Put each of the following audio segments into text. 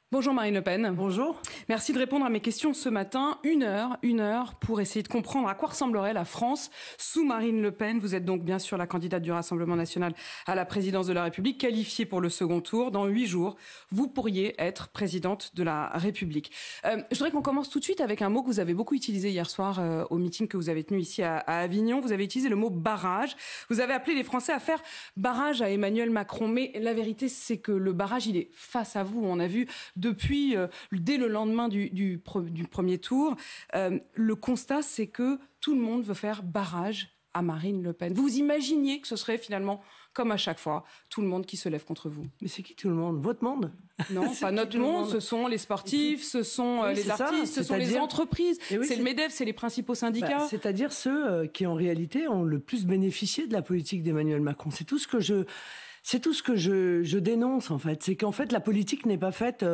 Bonjour Marine Le Pen. Bonjour. Merci de répondre à mes questions ce matin. Une heure pour essayer de comprendre à quoi ressemblerait la France sous Marine Le Pen. Vous êtes donc bien sûr la candidate du Rassemblement national à la présidence de la République, qualifiée pour le second tour. Dans 8 jours, vous pourriez être présidente de la République. Je voudrais qu'on commence tout de suite avec un mot que vous avez beaucoup utilisé hier soir au meeting que vous avez tenu ici à Avignon. Vous avez utilisé le mot barrage. Vous avez appelé les Français à faire barrage à Emmanuel Macron. Mais la vérité, c'est que le barrage, il est face à vous. On a vu depuis, dès le lendemain du premier tour, le constat, c'est que tout le monde veut faire barrage à Marine Le Pen. Vous imaginiez que ce serait finalement, comme à chaque fois, tout le monde qui se lève contre vous? Mais c'est qui tout le monde? Votre monde? Non, pas notre monde, ce sont les sportifs, ce sont les artistes, ce sont les entreprises, c'est le MEDEF, c'est les principaux syndicats. C'est-à-dire ceux qui, en réalité, ont le plus bénéficié de la politique d'Emmanuel Macron. C'est tout ce que je dénonce, en fait. C'est qu'en fait, la politique n'est pas faite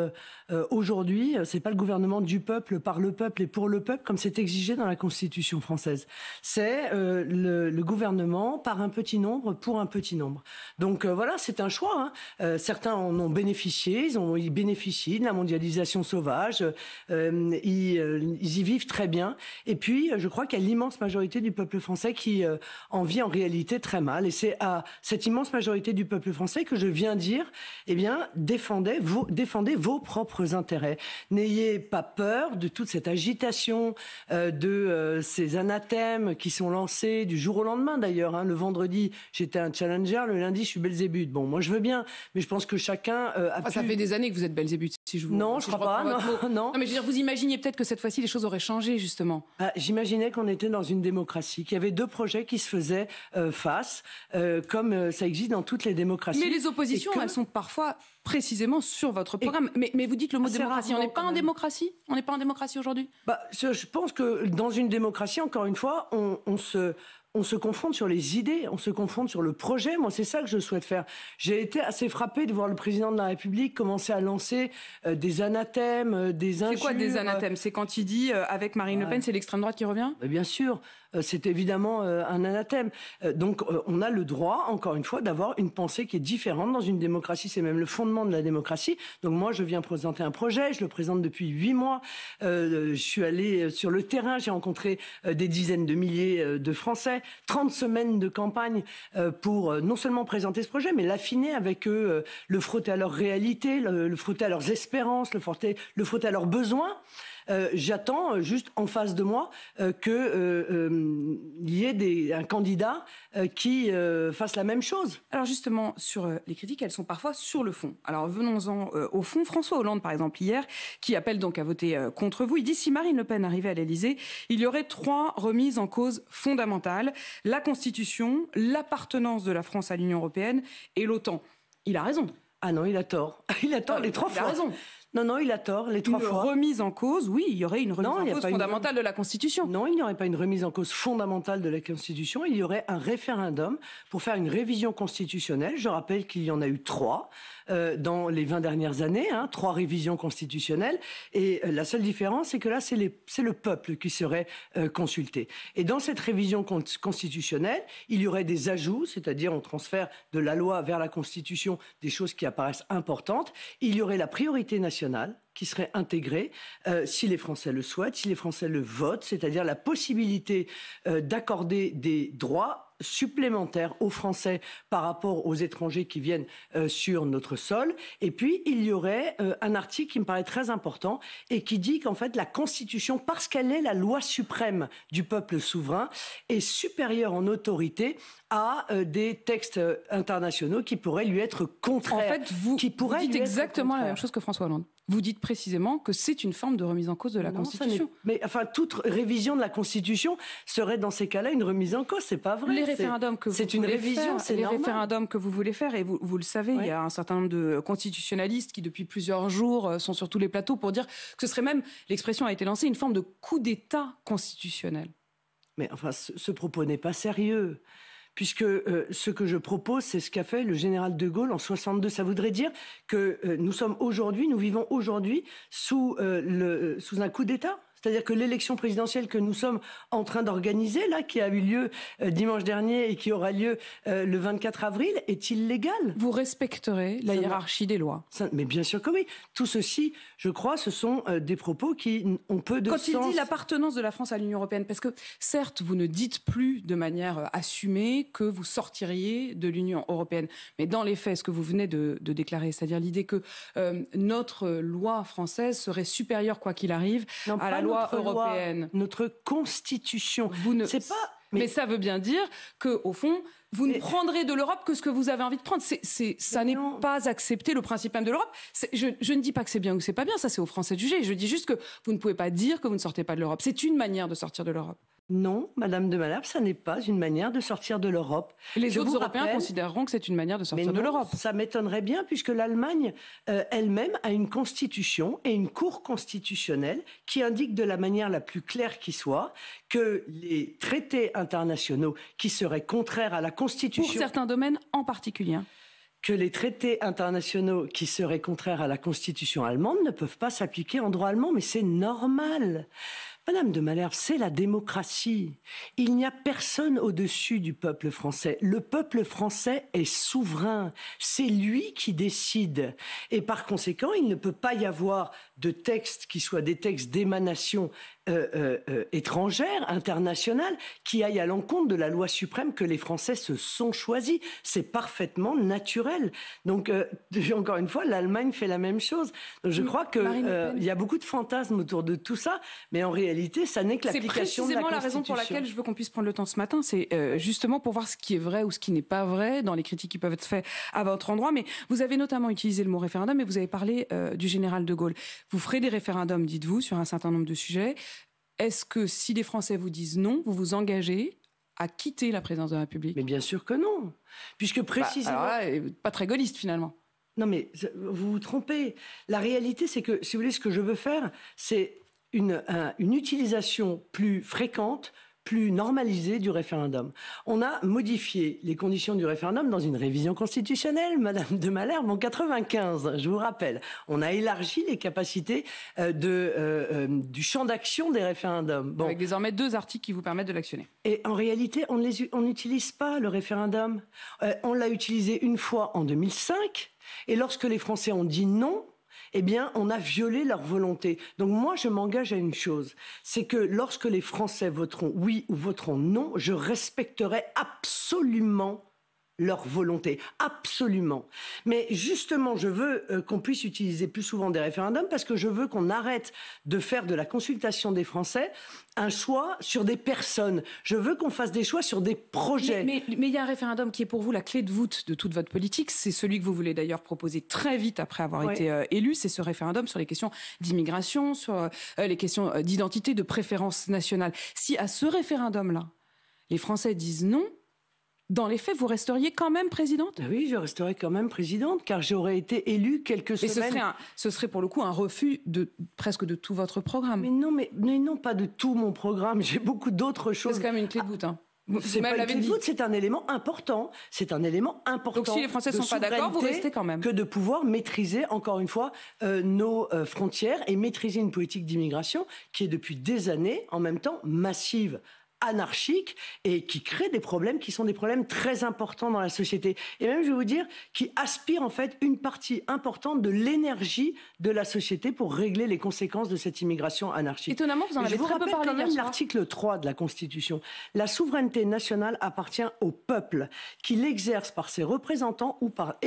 aujourd'hui. C'est pas le gouvernement du peuple, par le peuple et pour le peuple, comme c'est exigé dans la Constitution française. C'est le gouvernement par un petit nombre, pour un petit nombre. Donc voilà, c'est un choix. Certains en ont bénéficié. Ils bénéficient de la mondialisation sauvage. Ils y vivent très bien. Et puis, je crois qu'il y a l'immense majorité du peuple français qui en vit en réalité très mal. Et c'est à cette immense majorité du peuple français que je viens dire, eh bien, défendez vos propres intérêts. N'ayez pas peur de toute cette agitation, de ces anathèmes qui sont lancés du jour au lendemain d'ailleurs. Le vendredi, j'étais un challenger, le lundi, je suis Belzébuth. Bon, moi, je veux bien, mais je pense que chacun Ça fait des années que vous êtes Belzébuth, si je vous... Non, je crois pas, non. Non, mais je veux dire, vous imaginiez peut-être que cette fois-ci, les choses auraient changé, justement. J'imaginais qu'on était dans une démocratie, qu'il y avait deux projets qui se faisaient face, comme ça existe dans toutes les démocraties. Mais les oppositions, elles sont parfois précisément sur votre programme. Mais vous dites le mot démocratie. On n'est pas en démocratie? On n'est pas en démocratie aujourd'hui? Je pense que dans une démocratie, encore une fois, on se confronte sur les idées, on se confronte sur le projet. Moi, c'est ça que je souhaite faire. J'ai été assez frappé de voir le président de la République commencer à lancer des anathèmes, des injures. C'est quoi des anathèmes? C'est quand il dit avec Marine Le Pen, c'est l'extrême droite qui revient? Bien sûr, c'est évidemment un anathème. Donc, on a le droit, encore une fois, d'avoir une pensée qui est différente dans une démocratie. C'est même le fondement de la démocratie. Donc, moi, je viens présenter un projet. Je le présente depuis 8 mois. Je suis allé sur le terrain. J'ai rencontré des dizaines de milliers de Français. 30 semaines de campagne pour non seulement présenter ce projet, mais l'affiner avec eux, le frotter à leur réalité, le frotter à leurs espérances, le frotter à leurs besoins. J'attends juste en face de moi qu'il y ait un candidat qui fasse la même chose. Alors justement, sur les critiques, elles sont parfois sur le fond. Alors venons-en au fond. François Hollande, par exemple, hier, qui appelle donc à voter contre vous, il dit si Marine Le Pen arrivait à l'Élysée, il y aurait 3 remises en cause fondamentales. La Constitution, l'appartenance de la France à l'Union européenne et l'OTAN. Il a raison. Ah non, il a tort. Il a tort les 3 fois. Il a raison. Non, il a tort, les 3 fois. Une remise en cause, oui, il y aurait une remise en cause fondamentale de la Constitution. Non, il n'y aurait pas une remise en cause fondamentale de la Constitution. Il y aurait un référendum pour faire une révision constitutionnelle. Je rappelle qu'il y en a eu 3 dans les 20 dernières années, 3 révisions constitutionnelles. Et la seule différence, c'est que là, c'est le peuple qui serait consulté. Et dans cette révision constitutionnelle, il y aurait des ajouts, c'est-à-dire on transfère de la loi vers la Constitution des choses qui apparaissent importantes. Il y aurait la priorité nationale qui serait intégrée si les Français le souhaitent, si les Français le votent, c'est-à-dire la possibilité d'accorder des droits supplémentaires aux Français par rapport aux étrangers qui viennent sur notre sol. Et puis, il y aurait un article qui me paraît très important et qui dit qu'en fait, la Constitution, parce qu'elle est la loi suprême du peuple souverain, est supérieure en autorité à des textes internationaux qui pourraient lui être contraires. En fait, vous dites exactement la même chose que François Hollande. Vous dites précisément que c'est une forme de remise en cause de la Constitution. Mais enfin, toute révision de la Constitution serait dans ces cas-là une remise en cause. C'est pas vrai. Les référendums que vous c'est une révision, c'est les référendums que vous voulez faire, et vous le savez, il y a un certain nombre de constitutionnalistes qui depuis plusieurs jours sont sur tous les plateaux pour dire que ce serait même, l'expression a été lancée, une forme de coup d'État constitutionnel. Mais enfin, ce propos n'est pas sérieux. Puisque ce que je propose, c'est ce qu'a fait le général de Gaulle en 62. Ça voudrait dire que nous vivons aujourd'hui sous un coup d'État. C'est-à-dire que l'élection présidentielle que nous sommes en train d'organiser, là, qui a eu lieu dimanche dernier et qui aura lieu le 24 avril, est illégale. Vous respecterez la hiérarchie des lois. Mais bien sûr que oui. Tout ceci, je crois, ce sont des propos qui ont peu de sens. Quand il dit l'appartenance de la France à l'Union européenne, parce que certes, vous ne dites plus de manière assumée que vous sortiriez de l'Union européenne, mais dans les faits, ce que vous venez de déclarer, c'est-à-dire l'idée que notre loi française serait supérieure, quoi qu'il arrive, à la loi européenne. Notre constitution. C'est pas... Mais ça veut bien dire qu'au fond, vous ne prendrez de l'Europe que ce que vous avez envie de prendre. Ça n'est pas accepter le principe même de l'Europe. Je ne dis pas que c'est bien ou que c'est pas bien, ça c'est aux Français de juger. Je dis juste que vous ne pouvez pas dire que vous ne sortez pas de l'Europe. C'est une manière de sortir de l'Europe. Non, Madame de Malherbe, ça n'est pas une manière de sortir de l'Europe. Les autres Européens considéreront que c'est une manière de sortir de l'Europe. Ça m'étonnerait bien, puisque l'Allemagne elle-même a une constitution et une cour constitutionnelle qui indique de la manière la plus claire qui soit que les traités internationaux qui seraient contraires à la constitution... Pour certains domaines en particulier. Que les traités internationaux qui seraient contraires à la constitution allemande ne peuvent pas s'appliquer en droit allemand, mais c'est normal. Madame de Malherbe, c'est la démocratie. Il n'y a personne au-dessus du peuple français. Le peuple français est souverain. C'est lui qui décide. Et par conséquent, il ne peut pas y avoir de textes qui soient des textes d'émanation étrangère, internationale, qui aillent à l'encontre de la loi suprême que les Français se sont choisis. C'est parfaitement naturel. Donc, encore une fois, l'Allemagne fait la même chose. Donc, je crois qu'il y a beaucoup de fantasmes autour de tout ça, mais en réalité, ça n'est que l'application de la Constitution. C'est précisément la raison pour laquelle je veux qu'on puisse prendre le temps ce matin. C'est justement pour voir ce qui est vrai ou ce qui n'est pas vrai dans les critiques qui peuvent être faites à votre endroit. Mais vous avez notamment utilisé le mot référendum et vous avez parlé du général de Gaulle. Vous ferez des référendums, dites-vous, sur un certain nombre de sujets. Est-ce que si les Français vous disent non, vous vous engagez à quitter la présidence de la République? Mais bien sûr que non, puisque précisément... alors là, pas très gaulliste finalement. Non mais vous vous trompez. La réalité, c'est que, si vous voulez, ce que je veux faire, c'est une utilisation plus fréquente, plus normalisée du référendum. On a modifié les conditions du référendum dans une révision constitutionnelle, Madame de Malherbe, en 95, je vous rappelle. On a élargi les capacités du champ d'action des référendums. Bon. Avec désormais 2 articles qui vous permettent de l'actionner. Et en réalité, on n'utilise pas le référendum. On l'a utilisé une fois en 2005, et lorsque les Français ont dit non, eh bien, on a violé leur volonté. Donc moi, je m'engage à une chose, c'est que lorsque les Français voteront oui ou voteront non, je respecterai absolument leur volonté, absolument. Mais justement, je veux qu'on puisse utiliser plus souvent des référendums parce que je veux qu'on arrête de faire de la consultation des Français un choix sur des personnes. Je veux qu'on fasse des choix sur des projets. Mais il y a un référendum qui est pour vous la clé de voûte de toute votre politique. C'est celui que vous voulez d'ailleurs proposer très vite après avoir été élu. C'est ce référendum sur les questions d'immigration, sur les questions d'identité, de préférence nationale. Si à ce référendum-là, les Français disent non, dans les faits, vous resteriez quand même présidente? Oui, je resterai quand même présidente, car j'aurais été élue quelques semaines. Et ce serait pour le coup un refus presque de tout votre programme. Mais non, pas de tout mon programme. J'ai beaucoup d'autres choses. C'est quand même une clé de voûte. C'est pas une clé de voûte, c'est un élément important. C'est un élément important. Donc si les Français ne sont pas d'accord, vous restez quand même. Que de pouvoir maîtriser, encore une fois, nos frontières et maîtriser une politique d'immigration qui est depuis des années, en même temps, massive, anarchique et qui crée des problèmes qui sont des problèmes très importants dans la société. Et même, je vais vous dire, qui aspire en fait une partie importante de l'énergie de la société pour régler les conséquences de cette immigration anarchique. Étonnamment, vous en avez très peu parlé. Je vous rappelle quand même l'article 3 de la Constitution. La souveraineté nationale appartient au peuple qui l'exerce par ses représentants ou par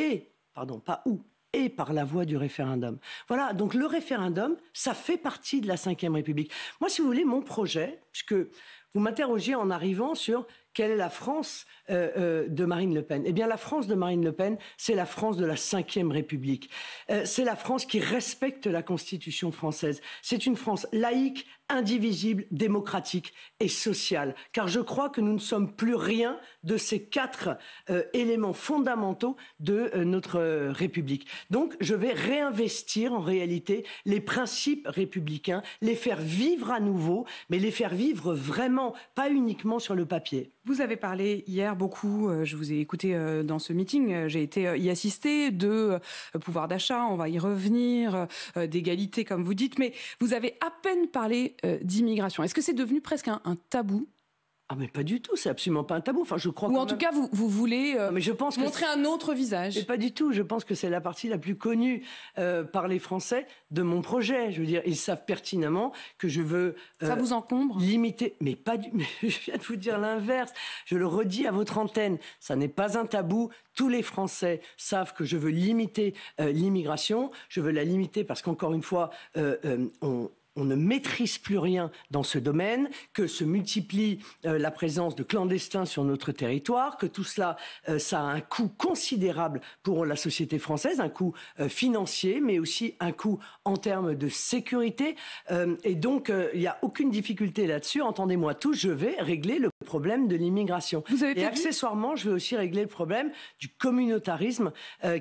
la voie du référendum. Voilà, donc le référendum, ça fait partie de la Ve République. Moi, si vous voulez, mon projet, puisque vous m'interrogez en arrivant sur quelle est la France de Marine Le Pen. Eh bien, la France de Marine Le Pen, c'est la France de la Ve République. C'est la France qui respecte la Constitution française. C'est une France laïque, indivisible, démocratique et sociale. Car je crois que nous ne sommes plus rien de ces 4 éléments fondamentaux de notre République. Donc, je vais réinvestir en réalité les principes républicains, les faire vivre à nouveau, mais les faire vivre vraiment, pas uniquement sur le papier. Vous avez parlé hier beaucoup, je vous ai écouté dans ce meeting, j'ai été y assister, de pouvoir d'achat, on va y revenir, d'égalité comme vous dites, mais vous avez à peine parlé d'immigration. Est-ce que c'est devenu presque un tabou ? Ah mais pas du tout, c'est absolument pas un tabou. Enfin, je crois. Ou en tout cas, vous voulez mais je pense montrer un autre visage. Mais pas du tout. Je pense que c'est la partie la plus connue par les Français de mon projet. Je veux dire, ils savent pertinemment que je veux. Ça vous encombre ? Limiter. Mais pas du. Mais je viens de vous dire l'inverse. Je le redis à votre antenne. Ça n'est pas un tabou. Tous les Français savent que je veux limiter l'immigration. Je veux la limiter parce qu'encore une fois, on ne maîtrise plus rien dans ce domaine, que se multiplie la présence de clandestins sur notre territoire, que tout cela, ça a un coût considérable pour la société française, un coût financier, mais aussi un coût en termes de sécurité. Et donc, il n'y a aucune difficulté là-dessus. Entendez-moi tous, je vais régler le problème de l'immigration. Et accessoirement, je vais aussi régler le problème du communautarisme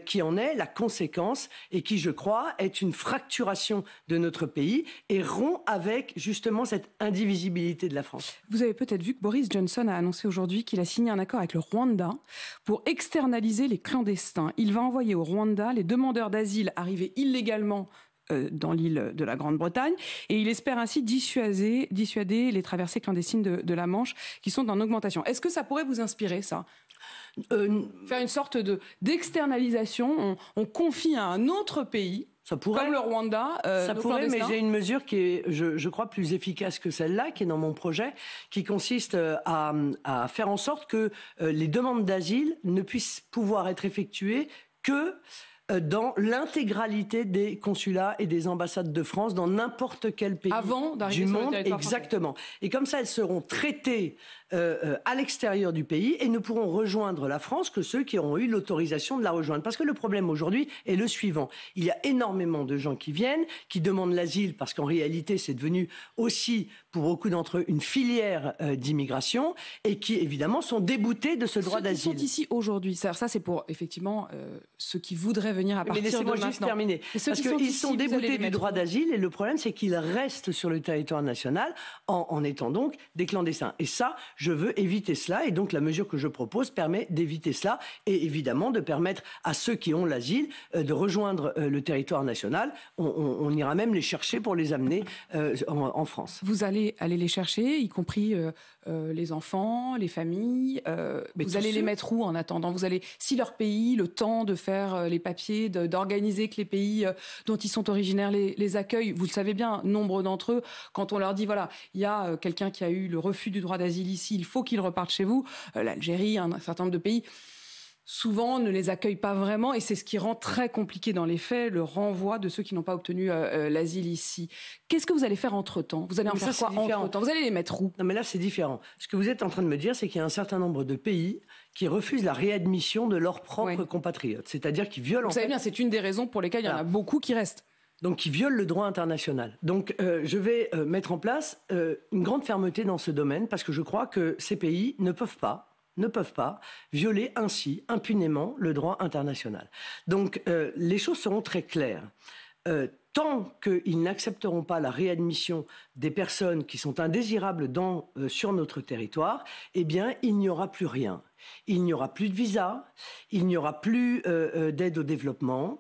qui en est la conséquence et qui, je crois, est une fracturation de notre pays et rompt avec justement cette indivisibilité de la France. Vous avez peut-être vu que Boris Johnson a annoncé aujourd'hui qu'il a signé un accord avec le Rwanda pour externaliser les clandestins. Il va envoyer au Rwanda les demandeurs d'asile arrivés illégalement dans l'île de la Grande-Bretagne, et il espère ainsi dissuader les traversées clandestines de la Manche qui sont en augmentation. Est-ce que ça pourrait vous inspirer, ça ? Faire une sorte d'externalisation, on confie à un autre pays, ça pourrait, comme le Rwanda, ça pourrait, mais j'ai une mesure qui est, je crois, plus efficace que celle-là, qui est dans mon projet, qui consiste à faire en sorte que les demandes d'asile ne puissent pouvoir être effectuées que dans l'intégralité des consulats et des ambassades de France dans n'importe quel pays du monde. Exactement. Et comme ça, elles seront traitées à l'extérieur du pays et ne pourront rejoindre la France que ceux qui auront eu l'autorisation de la rejoindre. Parce que le problème aujourd'hui est le suivant. Il y a énormément de gens qui viennent, qui demandent l'asile parce qu'en réalité, c'est devenu aussi, pour beaucoup d'entre eux, une filière d'immigration et qui, évidemment, sont déboutés de ce droit d'asile. Ceux qui sont ici aujourd'hui, ça c'est pour, effectivement, ceux qui voudraient venir à partir de maintenant. Laissez-moi juste terminer. Parce qu'ils sont déboutés du droit d'asile et le problème, c'est qu'ils restent sur le territoire national en étant donc des clandestins. Et ça, je veux éviter cela, et donc la mesure que je propose permet d'éviter cela, et évidemment de permettre à ceux qui ont l'asile de rejoindre le territoire national. On ira même les chercher pour les amener en France. Vous allez les chercher, y compris les enfants, les familles. Vous allez les mettre où en attendant ? Vous allez, si leur pays, le temps de faire les papiers, d'organiser que les pays dont ils sont originaires les accueillent. Vous le savez bien, nombre d'entre eux, quand on leur dit, voilà, il y a quelqu'un qui a eu le refus du droit d'asile ici, il faut qu'il reparte chez vous. L'Algérie, un certain nombre de pays, souvent ne les accueillent pas vraiment, et c'est ce qui rend très compliqué dans les faits le renvoi de ceux qui n'ont pas obtenu l'asile ici. Qu'est-ce que vous allez faire entre-temps ? Vous allez en faire quoi entre-temps ? Vous allez les mettre où ? Non mais là c'est différent. Ce que vous êtes en train de me dire, c'est qu'il y a un certain nombre de pays qui refusent la réadmission de leurs propres compatriotes. C'est-à-dire qui violent... Vous savez bien, c'est une des raisons pour lesquelles il y en a beaucoup qui restent. Donc qui violent le droit international. Donc je vais mettre en place une grande fermeté dans ce domaine parce que je crois que ces pays ne peuvent pas violer ainsi impunément le droit international. Donc les choses seront très claires. Tant qu'ils n'accepteront pas la réadmission des personnes qui sont indésirables sur notre territoire, eh bien, il n'y aura plus rien. Il n'y aura plus de visa, il n'y aura plus d'aide au développement,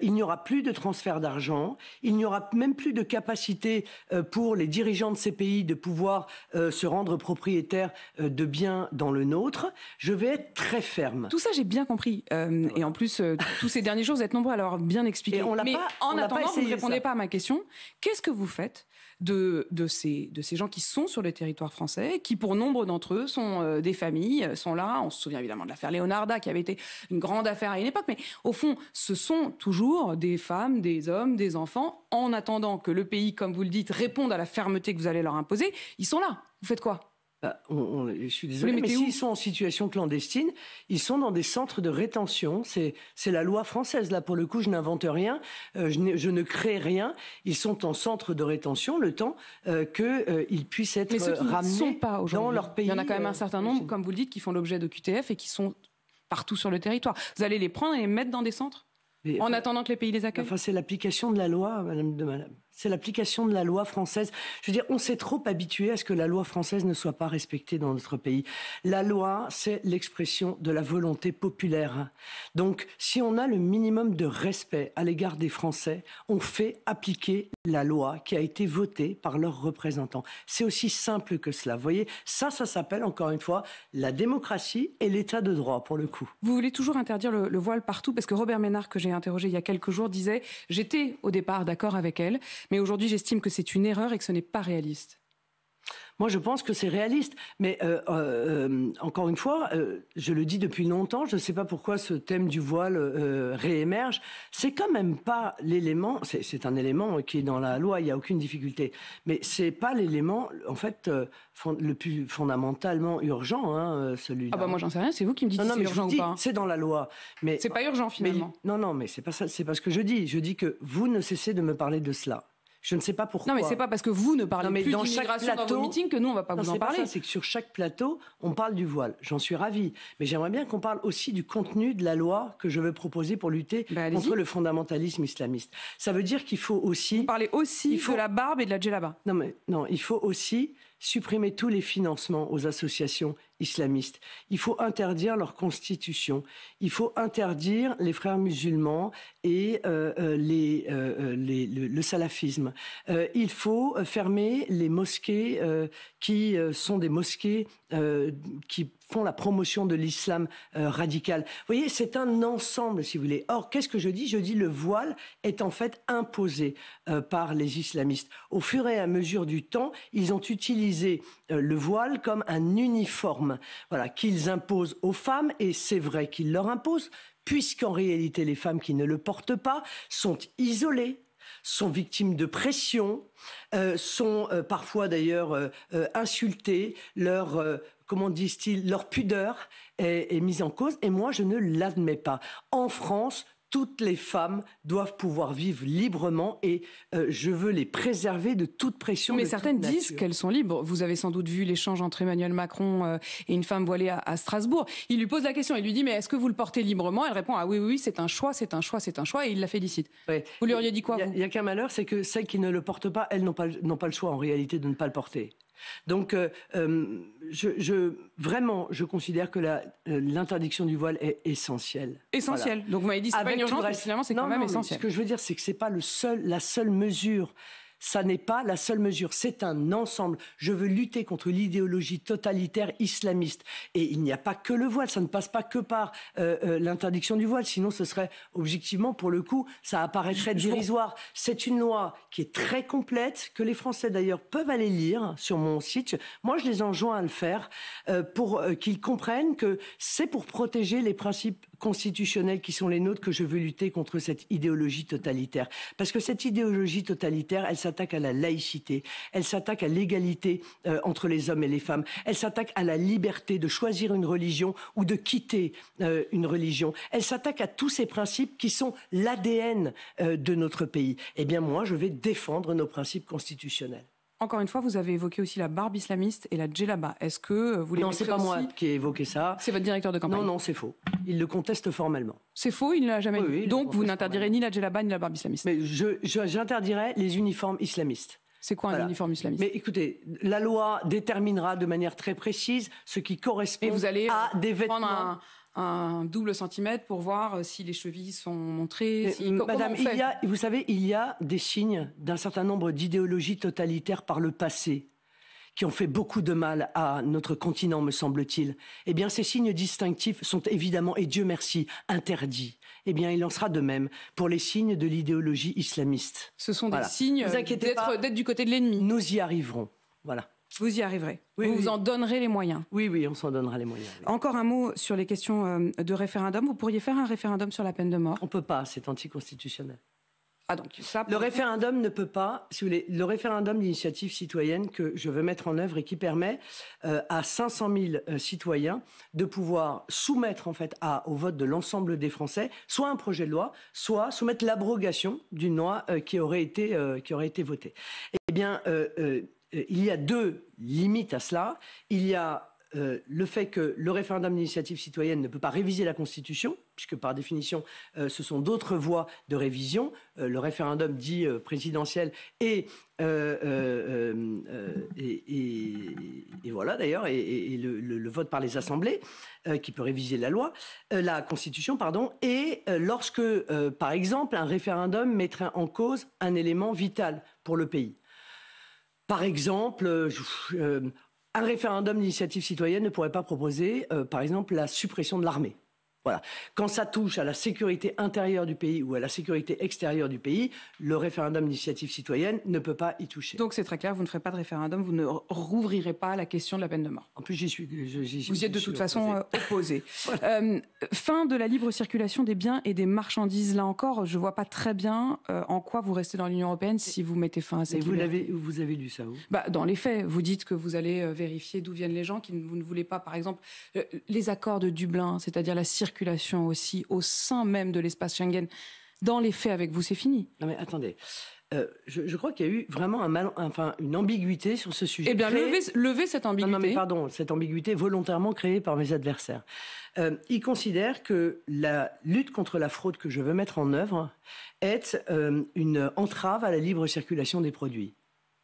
il n'y aura plus de transfert d'argent, il n'y aura même plus de capacité pour les dirigeants de ces pays de pouvoir se rendre propriétaires de biens dans le nôtre. Je vais être très ferme. Tout ça, j'ai bien compris. Et en plus, tous ces derniers jours, vous êtes nombreux à l'avoir bien expliqué. Mais en attendant, vous ne répondez pas à ma question. Qu'est-ce que vous faites de ces gens qui sont sur le territoire français, qui pour nombre d'entre eux sont des familles, sont là. On se souvient évidemment de l'affaire Leonarda, qui avait été une grande affaire à une époque, mais au fond, ce sont toujours des femmes, des hommes, des enfants. En attendant que le pays, comme vous le dites, réponde à la fermeté que vous allez leur imposer, ils sont là. Vous faites quoi ? Je suis désolé, mais s'ils sont en situation clandestine, ils sont dans des centres de rétention. C'est la loi française. Là, pour le coup, je n'invente rien, je ne crée rien. Ils sont en centre de rétention le temps qu'ils puissent être ramenés dans leur pays. Il y en a quand même un certain nombre, comme vous le dites, qui font l'objet de QTF et qui sont partout sur le territoire. Vous allez les prendre et les mettre dans des centres en attendant que les pays les accueillent ? Enfin, c'est l'application de la loi, madame. C'est l'application de la loi française. Je veux dire, on s'est trop habitué à ce que la loi française ne soit pas respectée dans notre pays. La loi, c'est l'expression de la volonté populaire. Donc, si on a le minimum de respect à l'égard des Français, on fait appliquer la loi qui a été votée par leurs représentants. C'est aussi simple que cela. Vous voyez, ça s'appelle, encore une fois, la démocratie et l'état de droit, pour le coup. Vous voulez toujours interdire le voile partout, parce que Robert Ménard, que j'ai interrogé il y a quelques jours, disait « J'étais au départ d'accord avec elle ». Mais aujourd'hui, j'estime que c'est une erreur et que ce n'est pas réaliste. Moi, je pense que c'est réaliste. Mais encore une fois, je le dis depuis longtemps, je ne sais pas pourquoi ce thème du voile réémerge. C'est quand même pas l'élément, c'est un élément qui est dans la loi, il n'y a aucune difficulté. Mais c'est pas l'élément, en fait, le plus fondamentalement urgent, celui-là. Ah bah moi, j'en sais rien, c'est vous qui me dites si c'est urgent ou pas. C'est dans la loi. Mais c'est pas urgent, finalement. Non, mais c'est pas ça, c'est pas ce que je dis. Je dis que vous ne cessez de me parler de cela. Je ne sais pas pourquoi. Non, mais c'est pas parce que vous ne parlez plus d'immigration dans vos meetings que nous, on ne va pas vous en parler. C'est que sur chaque plateau, on parle du voile. J'en suis ravie. Mais j'aimerais bien qu'on parle aussi du contenu de la loi que je veux proposer pour lutter contre le fondamentalisme islamiste. Ça veut dire qu'il faut aussi... Vous parlez aussi de la barbe et de la djellaba. Non, il faut aussi supprimer tous les financements aux associations islamistes. Il faut interdire leur constitution. Il faut interdire les frères musulmans et le salafisme. Il faut fermer les mosquées qui sont des mosquées qui font la promotion de l'islam radical. Vous voyez, c'est un ensemble, si vous voulez. Or, qu'est-ce que je dis ? Je dis le voile est en fait imposé par les islamistes. Au fur et à mesure du temps, ils ont utilisé le voile comme un uniforme, voilà, qu'ils imposent aux femmes, et c'est vrai qu'ils leur imposent, puisqu'en réalité, les femmes qui ne le portent pas sont isolées, sont victimes de pression, sont parfois d'ailleurs insultées, comment disent-ils, leur pudeur est mise en cause, et moi je ne l'admets pas. En France, toutes les femmes doivent pouvoir vivre librement et je veux les préserver de toute pression. Mais certaines disent qu'elles sont libres. Vous avez sans doute vu l'échange entre Emmanuel Macron et une femme voilée à Strasbourg. Il lui pose la question, il lui dit « Mais est-ce que vous le portez librement ?» Elle répond « Ah oui, c'est un choix, c'est un choix, c'est un choix. » Et il la félicite. Ouais. Vous lui auriez dit quoi, vous ? Il n'y a qu'un malheur, c'est que celles qui ne le portent pas, elles n'ont pas le choix en réalité de ne pas le porter. Donc, vraiment, je considère que l'interdiction du voile est essentielle. Essentielle. Voilà. Donc, vous m'avez dit que c'est pas une urgence, mais finalement, c'est quand même essentiel. Ce que je veux dire, c'est que c'est pas la seule mesure. Ça n'est pas la seule mesure, c'est un ensemble. Je veux lutter contre l'idéologie totalitaire islamiste. Et il n'y a pas que le voile, ça ne passe pas que par l'interdiction du voile. Sinon, ce serait, objectivement, pour le coup, ça apparaîtrait dérisoire. C'est une loi qui est très complète, que les Français, d'ailleurs, peuvent aller lire sur mon site. Moi, je les enjoins à le faire pour qu'ils comprennent que c'est pour protéger les principes constitutionnels qui sont les nôtres que je veux lutter contre cette idéologie totalitaire. Parce que cette idéologie totalitaire, elle s'attaque à la laïcité, elle s'attaque à l'égalité entre les hommes et les femmes, elle s'attaque à la liberté de choisir une religion ou de quitter une religion, elle s'attaque à tous ces principes qui sont l'ADN de notre pays. Eh bien moi, je vais défendre nos principes constitutionnels. Encore une fois, vous avez évoqué aussi la barbe islamiste et la djellaba. Est-ce que vous les Non, c'est pas moi qui ai évoqué ça. C'est votre directeur de campagne. Non, c'est faux. Il le conteste formellement. C'est faux, il ne l'a jamais dit. Oui, donc vous n'interdirez ni la djellaba ni la barbe islamiste. Mais j'interdirais les uniformes islamistes. C'est quoi un uniforme islamiste ? Mais écoutez, la loi déterminera de manière très précise ce qui correspond à des vêtements. Un double centimètre pour voir si les chevilles sont montrées. Madame, vous savez, il y a des signes d'un certain nombre d'idéologies totalitaires par le passé qui ont fait beaucoup de mal à notre continent, me semble-t-il. Eh bien, ces signes distinctifs sont évidemment, et Dieu merci, interdits. Eh bien, il en sera de même pour les signes de l'idéologie islamiste. Ce sont des signes d'être du côté de l'ennemi. Nous y arriverons. Voilà. Vous y arriverez. Vous en donnerez les moyens. Oui, on s'en donnera les moyens. Oui. Encore un mot sur les questions de référendum. Vous pourriez faire un référendum sur la peine de mort ? On ne peut pas, c'est anticonstitutionnel. Ah donc ça, le référendum ne peut pas, si vous voulez, le référendum d'initiative citoyenne que je veux mettre en œuvre et qui permet à 500 000 citoyens de pouvoir soumettre en fait au vote de l'ensemble des Français soit un projet de loi, soit soumettre l'abrogation d'une loi qui aurait été votée. Eh bien, il y a deux limites à cela. Il y a le fait que le référendum d'initiative citoyenne ne peut pas réviser la Constitution, puisque par définition, ce sont d'autres voies de révision. Le référendum dit présidentiel et voilà d'ailleurs, et le vote par les assemblées qui peut réviser la Constitution, pardon. Et lorsque, par exemple, un référendum mettrait en cause un élément vital pour le pays. Par exemple, un référendum d'initiative citoyenne ne pourrait pas proposer, par exemple, la suppression de l'armée. Voilà. Quand ça touche à la sécurité intérieure du pays ou à la sécurité extérieure du pays, le référendum d'initiative citoyenne ne peut pas y toucher. Donc c'est très clair, vous ne ferez pas de référendum, vous ne rouvrirez pas la question de la peine de mort. En plus, vous y êtes de toute façon opposé. Voilà. Fin de la libre circulation des biens et des marchandises. Là encore, je ne vois pas très bien en quoi vous restez dans l'Union européenne si vous mettez fin à cette liberté. Vous avez lu ça où ? Dans les faits, vous dites que vous allez vérifier d'où viennent les gens, vous ne voulez pas, par exemple, les accords de Dublin, c'est-à-dire la circulation aussi au sein même de l'espace Schengen. Dans les faits, avec vous, c'est fini. Non mais attendez, je crois qu'il y a eu vraiment une ambiguïté sur ce sujet. Eh bien, levez cette ambiguïté. Non mais pardon, cette ambiguïté volontairement créée par mes adversaires. Ils considèrent que la lutte contre la fraude que je veux mettre en œuvre est une entrave à la libre circulation des produits.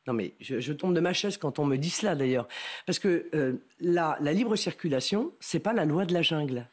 Non mais je tombe de ma chaise quand on me dit cela d'ailleurs. Parce que la libre circulation, c'est pas la loi de la jungle.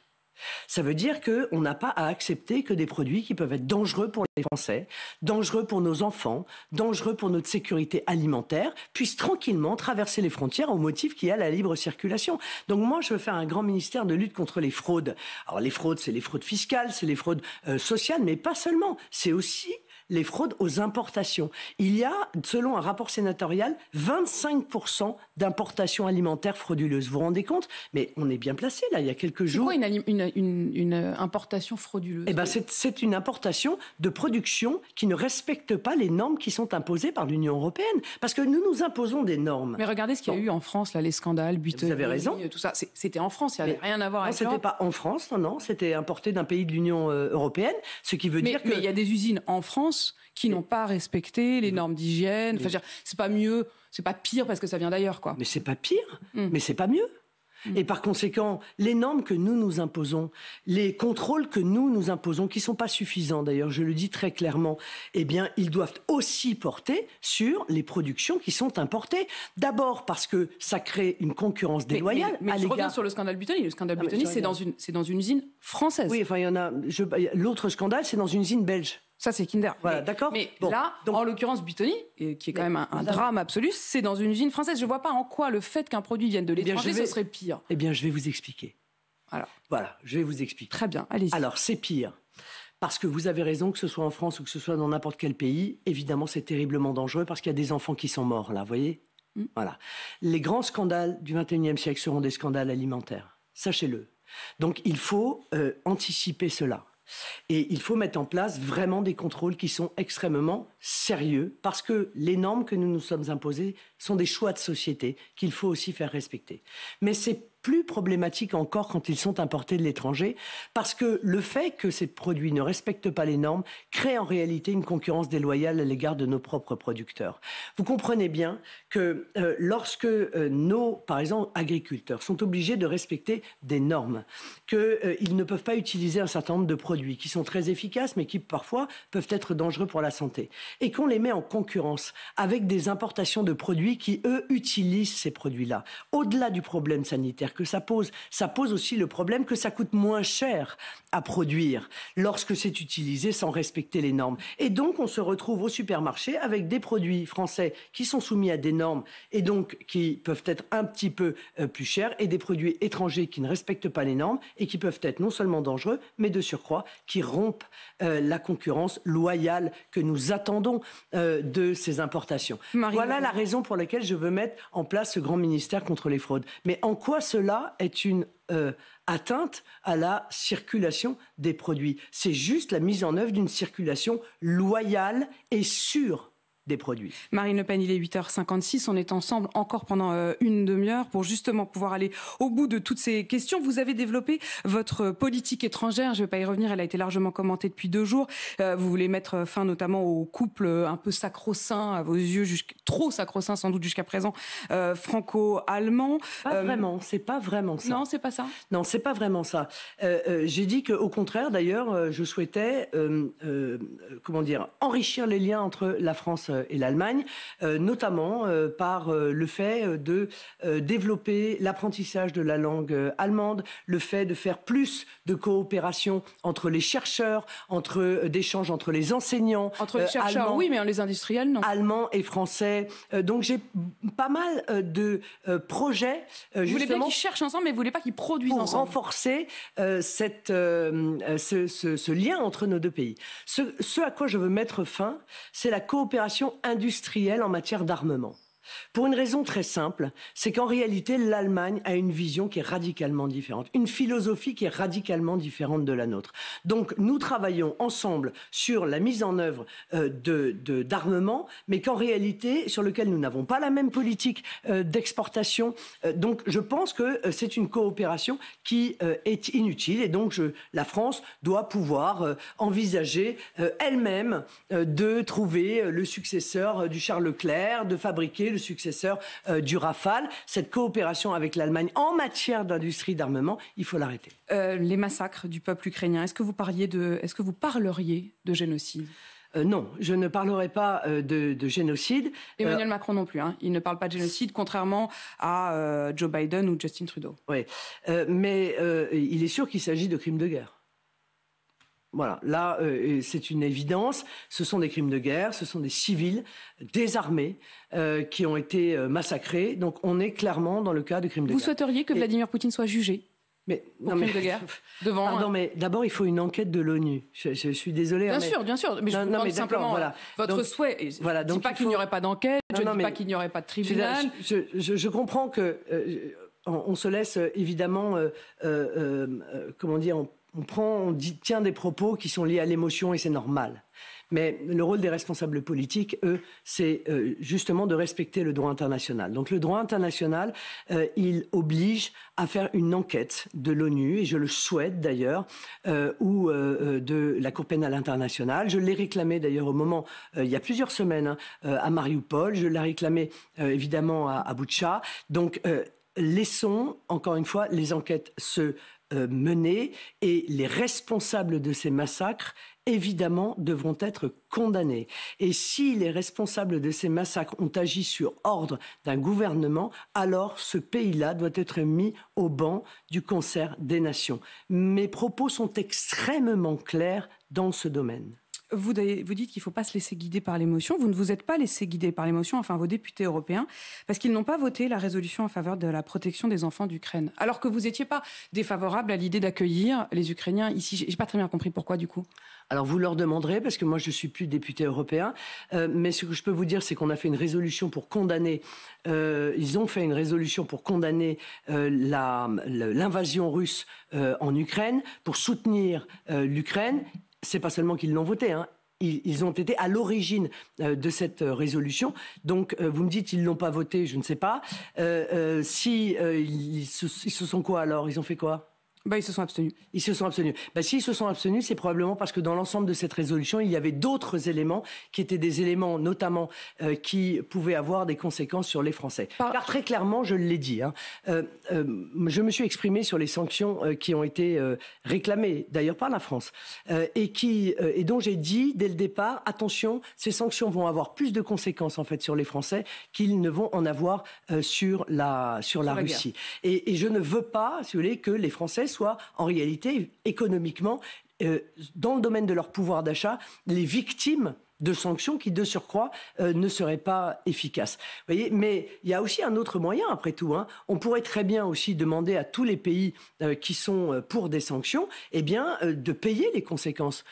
Ça veut dire qu'on n'a pas à accepter que des produits qui peuvent être dangereux pour les Français, dangereux pour nos enfants, dangereux pour notre sécurité alimentaire, puissent tranquillement traverser les frontières au motif qu'il y a la libre circulation. Donc moi, je veux faire un grand ministère de lutte contre les fraudes. Alors les fraudes, c'est les fraudes fiscales, c'est les fraudes sociales, mais pas seulement. C'est aussi les fraudes aux importations. Il y a, selon un rapport sénatorial, 25% d'importations alimentaires frauduleuses. Vous vous rendez compte ? Mais on est bien placé, là, il y a quelques jours. C'est quoi une importation frauduleuse ? Eh ben, c'est une importation de production qui ne respecte pas les normes qui sont imposées par l'Union européenne. Parce que nous imposons des normes. Mais regardez ce qu'il y a eu en France, là, les scandales, Buitoni, vous avez raison. Tout ça. C'était en France, il n'y avait rien à voir avec l'Europe. Non, c'était pas en France, non, c'était importé d'un pays de l'Union européenne, ce qui veut dire que... Mais il y a des usines en France qui n'ont pas respecté les normes d'hygiène. Enfin, c'est pas mieux, c'est pas pire parce que ça vient d'ailleurs, quoi. Mais c'est pas pire, mais c'est pas mieux. Et par conséquent, les normes que nous imposons, les contrôles que nous imposons, qui ne sont pas suffisants d'ailleurs, je le dis très clairement, eh bien, ils doivent aussi porter sur les productions qui sont importées. D'abord parce que ça crée une concurrence déloyale. Mais je reviens sur le scandale Buitoni. Le scandale Buitoni, c'est dans une usine française. Oui, enfin, il y en a. L'autre scandale, c'est dans une usine belge. Ça, c'est Kinder. Voilà, d'accord. Mais là, en l'occurrence, Buitoni, qui est quand même un drame absolu, c'est dans une usine française. Je ne vois pas en quoi le fait qu'un produit vienne de l'étranger, ce serait pire. Eh bien, je vais vous expliquer. Alors. Voilà, je vais vous expliquer. Très bien, allez-y. Alors, c'est pire. Parce que vous avez raison, que ce soit en France ou que ce soit dans n'importe quel pays, évidemment, c'est terriblement dangereux parce qu'il y a des enfants qui sont morts, là, vous voyez ? Voilà. Les grands scandales du XXIe siècle seront des scandales alimentaires. Sachez-le. Donc, il faut anticiper cela. Et il faut mettre en place vraiment des contrôles qui sont extrêmement sérieux parce que les normes que nous nous sommes imposées sont des choix de société qu'il faut aussi faire respecter. Mais c'est plus problématique encore quand ils sont importés de l'étranger parce que le fait que ces produits ne respectent pas les normes crée en réalité une concurrence déloyale à l'égard de nos propres producteurs. Vous comprenez bien que lorsque nos, par exemple, agriculteurs sont obligés de respecter des normes, qu'ils ne peuvent pas utiliser un certain nombre de produits qui sont très efficaces mais qui parfois peuvent être dangereux pour la santé et qu'on les met en concurrence avec des importations de produits qui, eux, utilisent ces produits-là. Au-delà du problème sanitaire que ça pose aussi le problème que ça coûte moins cher à produire lorsque c'est utilisé sans respecter les normes. Et donc, on se retrouve au supermarché avec des produits français qui sont soumis à des normes et donc qui peuvent être un petit peu plus chers et des produits étrangers qui ne respectent pas les normes et qui peuvent être non seulement dangereux, mais de surcroît qui rompent la concurrence loyale que nous attendons de ces importations. Voilà la raison pour laquelle je veux mettre en place ce grand ministère contre les fraudes. Mais en quoi cela est une atteinte à la circulation des produits? C'est juste la mise en œuvre d'une circulation loyale et sûre des produits. Marine Le Pen, il est 8h56. On est ensemble encore pendant une demi-heure pour justement pouvoir aller au bout de toutes ces questions. Vous avez développé votre politique étrangère. Je ne vais pas y revenir. Elle a été largement commentée depuis 2 jours. Vous voulez mettre fin notamment au couple un peu sacro-saint, à vos yeux, trop sacro-saint sans doute jusqu'à présent, franco-allemand. Pas vraiment. C'est pas vraiment ça. Non, c'est pas ça. Non, c'est pas vraiment ça. J'ai dit qu'au contraire, d'ailleurs, je souhaitais, enrichir les liens entre la France et l'Allemagne, notamment par le fait de développer l'apprentissage de la langue allemande, le fait de faire plus de coopération entre les chercheurs, d'échanges entre les enseignants. Entre les chercheurs, allemands, oui, mais les industriels, non. Allemands et français. Donc j'ai pas mal de projets. Vous voulez bien qu'ils cherchent ensemble, mais vous voulez pas qu'ils produisent ensemble. Pour renforcer ce lien entre nos deux pays. Ce à quoi je veux mettre fin, c'est la coopération industrielle en matière d'armement. Pour une raison très simple, c'est qu'en réalité, l'Allemagne a une vision qui est radicalement différente, une philosophie qui est radicalement différente de la nôtre. Donc, nous travaillons ensemble sur la mise en œuvre d'armement, mais qu'en réalité, sur lequel nous n'avons pas la même politique d'exportation. Donc, je pense que c'est une coopération qui est inutile, et donc la France doit pouvoir envisager elle-même de trouver le successeur du Charles Leclerc, de fabriquer le successeur du Rafale. Cette coopération avec l'Allemagne en matière d'industrie d'armement, il faut l'arrêter. Les massacres du peuple ukrainien, est-ce que vous parleriez de génocide ? Non, je ne parlerai pas de génocide. Emmanuel Macron non plus, hein. Il ne parle pas de génocide, contrairement à Joe Biden ou Justin Trudeau. Oui, mais il est sûr qu'il s'agit de crimes de guerre. Voilà, là, c'est une évidence. Ce sont des crimes de guerre, ce sont des civils désarmés qui ont été massacrés. Donc, on est clairement dans le cas de crimes de guerre. Vous souhaiteriez que Vladimir Poutine soit jugé pour crimes de guerre devant... Pardon, mais d'abord, il faut une enquête de l'ONU. Je suis désolé. Bien sûr. Mais je vous demande simplement voilà. Votre souhait. Je ne dis pas qu'il n'y aurait pas d'enquête, je ne dis pas qu'il n'y aurait pas de tribunal. Je comprends que on se laisse évidemment, on tient des propos qui sont liés à l'émotion et c'est normal. Mais le rôle des responsables politiques, eux, c'est justement de respecter le droit international. Donc le droit international, il oblige à faire une enquête de l'ONU, et je le souhaite d'ailleurs, ou de la Cour pénale internationale. Je l'ai réclamé d'ailleurs au moment, il y a plusieurs semaines, à Mariupol. Je l'ai réclamé évidemment à Boutcha. Donc laissons, encore une fois, les enquêtes se mener, et les responsables de ces massacres, évidemment, devront être condamnés. Et si les responsables de ces massacres ont agi sur ordre d'un gouvernement, alors ce pays-là doit être mis au banc du concert des nations. Mes propos sont extrêmement clairs dans ce domaine. Vous dites qu'il ne faut pas se laisser guider par l'émotion. Vous ne vous êtes pas laissé guider par l'émotion, enfin vos députés européens, parce qu'ils n'ont pas voté la résolution en faveur de la protection des enfants d'Ukraine. Alors que vous n'étiez pas défavorable à l'idée d'accueillir les Ukrainiens ici. Je n'ai pas très bien compris pourquoi du coup. Alors vous leur demanderez, parce que moi je ne suis plus député européen, mais ce que je peux vous dire, c'est qu'on a fait une résolution pour condamner, ils ont fait une résolution pour condamner l'invasion russe en Ukraine, pour soutenir l'Ukraine. C'est pas seulement qu'ils l'ont voté, hein. Ils ont été à l'origine de cette résolution. Donc, vous me dites ils l'ont pas voté, je ne sais pas. Ils se sont quoi alors ? Ils ont fait quoi ? Ils se sont abstenus. Ils se sont abstenus. S'ils se sont abstenus, c'est probablement parce que dans l'ensemble de cette résolution, il y avait d'autres éléments qui étaient des éléments notamment qui pouvaient avoir des conséquences sur les Français. Car très clairement, je l'ai dit, hein, je me suis exprimé sur les sanctions qui ont été réclamées, d'ailleurs par la France, et dont j'ai dit dès le départ, attention, ces sanctions vont avoir plus de conséquences en fait sur les Français qu'ils ne vont en avoir sur la Russie. Et je ne veux pas, si vous voulez, que les Français soient en réalité économiquement, dans le domaine de leur pouvoir d'achat, les victimes de sanctions qui, de surcroît, ne seraient pas efficaces. Vous voyez, mais il y a aussi un autre moyen, après tout, hein. On pourrait très bien aussi demander à tous les pays qui sont pour des sanctions, de payer les conséquences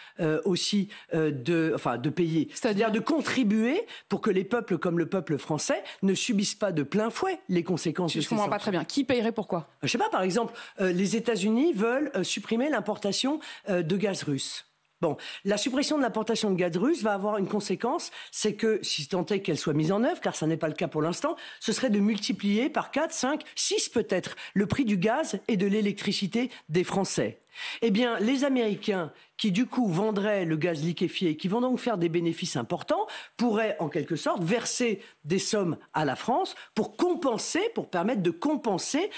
aussi, de payer, c'est-à-dire de contribuer pour que les peuples comme le peuple français ne subissent pas de plein fouet les conséquences de ces sanctions. Je ne comprends pas très bien. Qui payerait pourquoi ? Je ne sais pas, par exemple, les États-Unis veulent supprimer l'importation de gaz russe. Bon, la suppression de l'importation de gaz russe va avoir une conséquence, c'est que, si tant est qu'elle soit mise en œuvre, car ça n'est pas le cas pour l'instant, ce serait de multiplier par 4, 5, 6 peut-être le prix du gaz et de l'électricité des Français. Eh bien, les Américains, qui du coup vendraient le gaz liquéfié, qui vont donc faire des bénéfices importants, pourraient en quelque sorte verser des sommes à la France pour compenser, pour permettre de compenser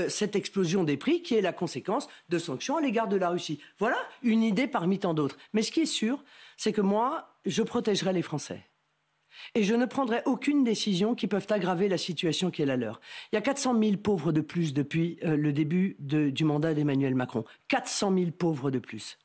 cette explosion des prix qui est la conséquence de sanctions à l'égard de la Russie. Voilà une idée parmi tant d'autres. Mais ce qui est sûr, c'est que moi, je protégerai les Français. Et je ne prendrai aucune décision qui peut aggraver la situation qui est la leur. Il y a 400 000 pauvres de plus depuis le début du mandat d'Emmanuel Macron. 400 000 pauvres de plus.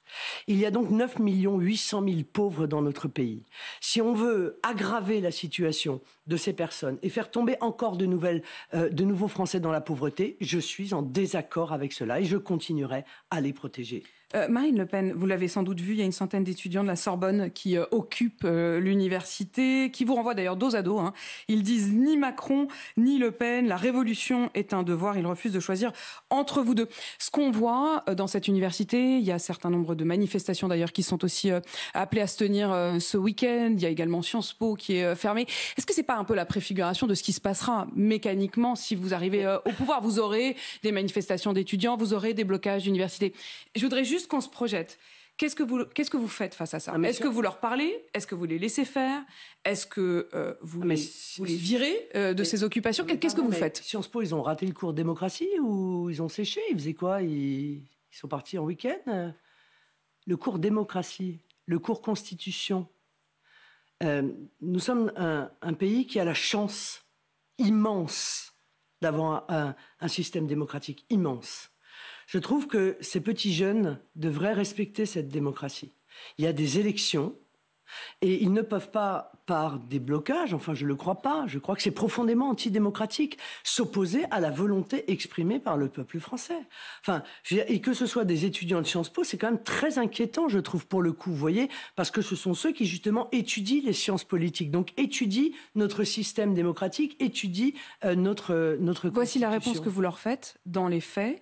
Il y a donc 9 800 000 pauvres dans notre pays. Si on veut aggraver la situation de ces personnes et faire tomber encore de nouveaux Français dans la pauvreté, je suis en désaccord avec cela et je continuerai à les protéger. Marine Le Pen, vous l'avez sans doute vu, il y a une centaine d'étudiants de la Sorbonne qui occupent l'université, qui vous renvoient d'ailleurs dos à dos. Hein. Ils disent ni Macron ni Le Pen, la révolution est un devoir, ils refusent de choisir entre vous deux. Ce qu'on voit dans cette université, il y a un certain nombre de manifestations d'ailleurs qui sont aussi appelées à se tenir ce week-end. Il y a également Sciences Po qui est fermée. Est-ce que c'est pas un peu la préfiguration de ce qui se passera mécaniquement si vous arrivez au pouvoir? Vous aurez des manifestations d'étudiants, vous aurez des blocages d'universités. Je voudrais juste qu'on se projette. Qu'est-ce que vous faites face à ça? Est-ce que vous leur parlez? Est-ce que vous les laissez faire? Est-ce que vous les virez de ces occupations? Qu'est-ce que vous faites? Sciences Po, ils ont raté le cours démocratie ou ils ont séché? Ils faisaient quoi? Ils sont partis en week-end? Le cours démocratie, le cours constitution. Nous sommes un pays qui a la chance immense d'avoir un système démocratique immense. Je trouve que ces petits jeunes devraient respecter cette démocratie. Il y a des élections et ils ne peuvent pas, par des blocages, enfin je ne le crois pas, je crois que c'est profondément antidémocratique, s'opposer à la volonté exprimée par le peuple français. Enfin, et que ce soit des étudiants de Sciences Po, c'est quand même très inquiétant, je trouve, pour le coup, vous voyez, parce que ce sont ceux qui, justement, étudient les sciences politiques, donc étudient notre système démocratique, étudient notre Voici la réponse constitution. que vous leur faites dans les faits.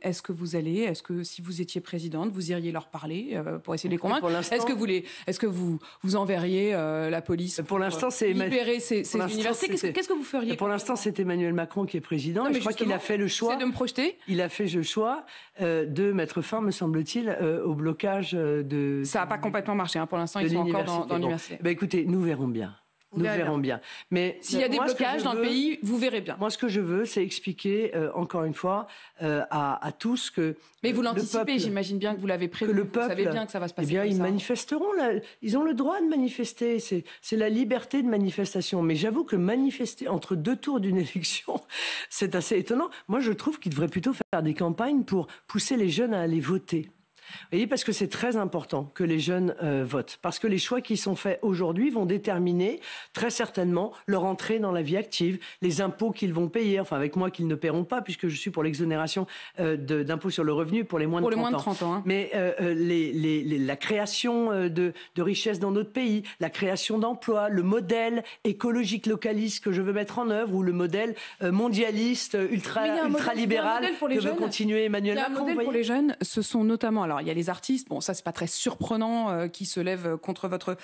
Est-ce que si vous étiez présidente, vous iriez leur parler pour essayer de les convaincre? Est-ce que vous enverriez la police pour l'instant, c'est libérer ces universités? Qu'est-ce que vous feriez? Pour l'instant, c'est Emmanuel Macron qui est président. Non, et je crois qu'il a fait le choix. C'est de me projeter. Il a fait le choix de mettre fin, me semble-t-il, au blocage de. Ça n'a pas complètement marché. Hein. Pour l'instant, ils sont encore dans l'université. Ben, écoutez, nous verrons bien. Nous verrons bien. Mais s'il y a des blocages dans le pays, vous verrez bien. Moi, ce que je veux, c'est expliquer, encore une fois, à tous que. Mais vous l'anticipez, j'imagine bien que vous l'avez prévu. Le peuple, vous savez bien que ça va se passer. Eh bien, comme ils ça. manifesteront. Ils ont le droit de manifester. C'est la liberté de manifestation. Mais j'avoue que manifester entre deux tours d'une élection, c'est assez étonnant. Moi, je trouve qu'ils devraient plutôt faire des campagnes pour pousser les jeunes à aller voter. Vous voyez, parce que c'est très important que les jeunes votent. Parce que les choix qui sont faits aujourd'hui vont déterminer très certainement leur entrée dans la vie active, les impôts qu'ils vont payer, enfin avec moi qu'ils ne paieront pas, puisque je suis pour l'exonération d'impôts sur le revenu pour les moins de 30 ans. Hein. Mais la création de richesses dans notre pays, la création d'emplois, le modèle écologique localiste que je veux mettre en œuvre, ou le modèle mondialiste ultralibéral que veut continuer Emmanuel Macron. Il y a un modèle pour les jeunes, ce sont notamment... Alors, il y a les artistes, bon, ça, c'est pas très surprenant, qui se lèvent contre votre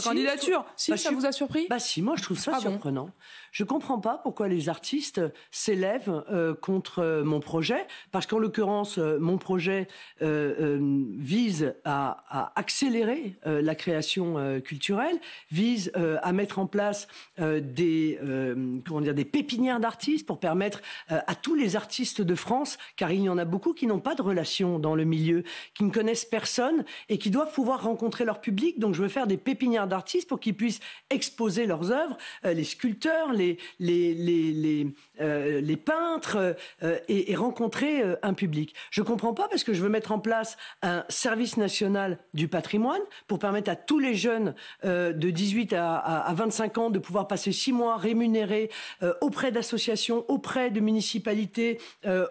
candidature. Ça vous a surpris? Si, moi, je trouve ça surprenant. Bon. Je comprends pas pourquoi les artistes s'élèvent contre mon projet, parce qu'en l'occurrence, mon projet vise à accélérer la création culturelle, vise à mettre en place des pépinières d'artistes pour permettre à tous les artistes de France, car il y en a beaucoup qui n'ont pas de relation dans le milieu, qui ne connaissent personne et qui doivent pouvoir rencontrer leur public. Donc je veux faire des pépinières d'artistes pour qu'ils puissent exposer leurs œuvres, les sculpteurs, les peintres, et rencontrer un public. Je comprends pas, parce que je veux mettre en place un service national du patrimoine pour permettre à tous les jeunes de 18 à 25 ans de pouvoir passer 6 mois rémunérés auprès d'associations, auprès de municipalités,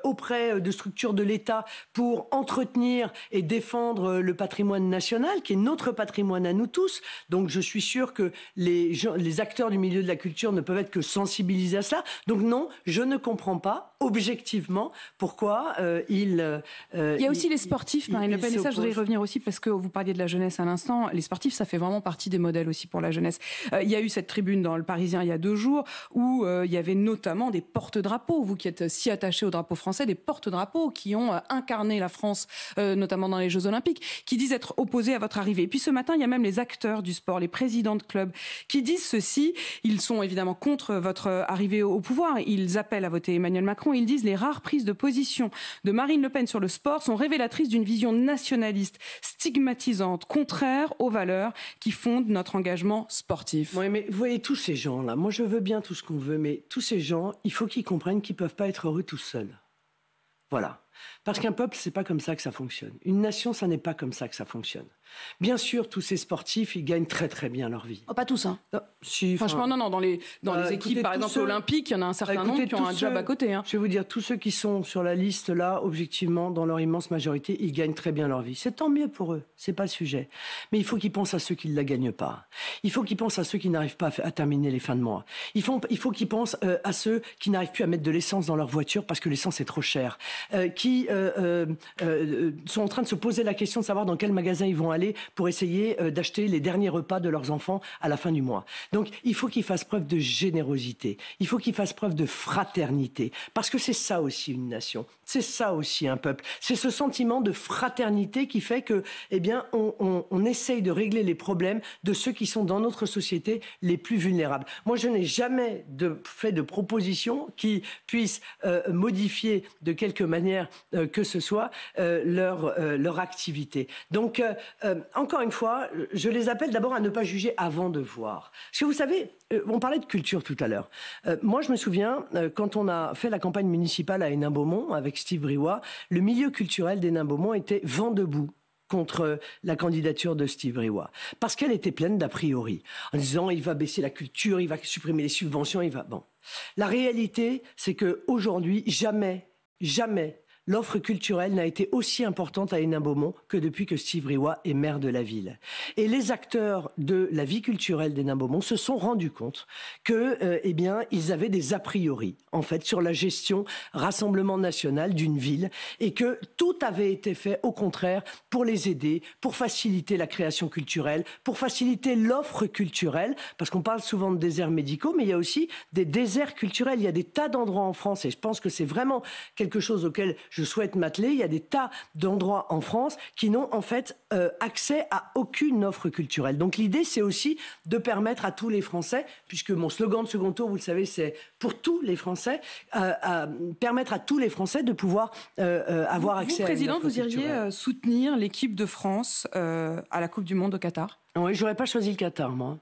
auprès de structures de l'État pour entretenir soutenir et défendre le patrimoine national, qui est notre patrimoine à nous tous. Donc je suis sûr que les acteurs du milieu de la culture ne peuvent être que sensibilisés à cela. Donc non, je ne comprends pas objectivement pourquoi il y a aussi les sportifs, Marine Le Pen, et ça je voudrais y revenir aussi parce que vous parliez de la jeunesse à l'instant. Les sportifs, ça fait vraiment partie des modèles aussi pour la jeunesse. Il y a eu cette tribune dans Le Parisien il y a 2 jours où il y avait notamment des porte-drapeaux, vous qui êtes si attachés au drapeau français, des porte-drapeaux qui ont incarné la France, notamment dans les Jeux Olympiques, qui disent être opposés à votre arrivée. Et puis ce matin, il y a même les acteurs du sport, les présidents de clubs, qui disent ceci. Ils sont évidemment contre votre arrivée au pouvoir. Ils appellent à voter Emmanuel Macron. Ils disent les rares prises de position de Marine Le Pen sur le sport sont révélatrices d'une vision nationaliste, stigmatisante, contraire aux valeurs qui fondent notre engagement sportif. Oui, mais vous voyez tous ces gens-là, moi je veux bien tout ce qu'on veut, mais tous ces gens, il faut qu'ils comprennent qu'ils ne peuvent pas être heureux tout seuls. Voilà. Parce qu'un peuple, c'est pas comme ça que ça fonctionne. Une nation, ça n'est pas comme ça que ça fonctionne. Bien sûr, tous ces sportifs, ils gagnent très très bien leur vie. Oh, pas tous, hein. Non, si, franchement, non. Dans les équipes, par exemple, olympiques, il y en a un certain nombre qui ont un job à côté. Hein. Je vais vous dire, tous ceux qui sont sur la liste là, objectivement, dans leur immense majorité, ils gagnent très bien leur vie. C'est tant mieux pour eux. C'est pas le sujet. Mais il faut qu'ils pensent à ceux qui ne la gagnent pas. Il faut qu'ils pensent à ceux qui n'arrivent pas à terminer les fins de mois. Il faut qu'ils pensent à ceux qui n'arrivent plus à mettre de l'essence dans leur voiture parce que l'essence est trop chère. Qui sont en train de se poser la question de savoir dans quel magasin ils vont aller pour essayer d'acheter les derniers repas de leurs enfants à la fin du mois. Donc, il faut qu'ils fassent preuve de générosité. Il faut qu'ils fassent preuve de fraternité. Parce que c'est ça aussi une nation. C'est ça aussi un peuple. C'est ce sentiment de fraternité qui fait que, eh bien, on essaye de régler les problèmes de ceux qui sont dans notre société les plus vulnérables. Moi, je n'ai jamais fait de proposition qui puisse modifier de quelque manière que ce soit leur activité. Donc, encore une fois, je les appelle d'abord à ne pas juger avant de voir. Parce que vous savez, on parlait de culture tout à l'heure. Moi, je me souviens, quand on a fait la campagne municipale à Hénin-Beaumont avec Steve Briouat, le milieu culturel d'Hénin-Beaumont était vent debout contre la candidature de Steve Briouat. Parce qu'elle était pleine d'a priori. En disant, il va baisser la culture, il va supprimer les subventions, il va... Bon. La réalité, c'est qu'aujourd'hui, jamais l'offre culturelle n'a été aussi importante à Hénin-Beaumont que depuis que Steve Briouat est maire de la ville. Et les acteurs de la vie culturelle d'Hénin-Beaumont se sont rendus compte que, eh bien, ils avaient des a priori, en fait, sur la gestion Rassemblement national d'une ville et que tout avait été fait, au contraire, pour les aider, pour faciliter la création culturelle, pour faciliter l'offre culturelle, parce qu'on parle souvent de déserts médicaux, mais il y a aussi des déserts culturels. Il y a des tas d'endroits en France et je pense que c'est vraiment quelque chose auquel je souhaite m'atteler. Il y a des tas d'endroits en France qui n'ont en fait accès à aucune offre culturelle. Donc l'idée, c'est aussi de permettre à tous les Français, puisque mon slogan de second tour, vous le savez, c'est pour tous les Français, permettre à tous les Français de pouvoir avoir accès à une offre culturelle. Vous, Président, vous iriez soutenir l'équipe de France à la Coupe du Monde au Qatar ? Oui, j'aurais pas choisi le Qatar, moi.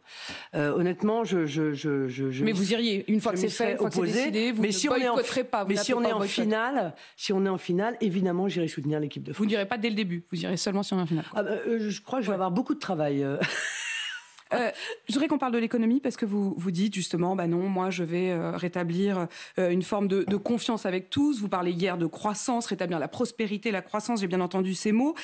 Honnêtement, Mais vous iriez, une fois que c'est fait, une fois que c'est décidé, vous ne boycotterez pas. Mais si on est en finale, évidemment, j'irai soutenir l'équipe de France. Vous ne direz pas dès le début, vous irez seulement si on est en finale. Je crois que je vais avoir beaucoup de travail. Je voudrais qu'on parle de l'économie parce que vous dites justement, bah non, moi je vais rétablir une forme de confiance avec tous. Vous parlez hier de croissance, rétablir la prospérité, la croissance, j'ai bien entendu ces mots.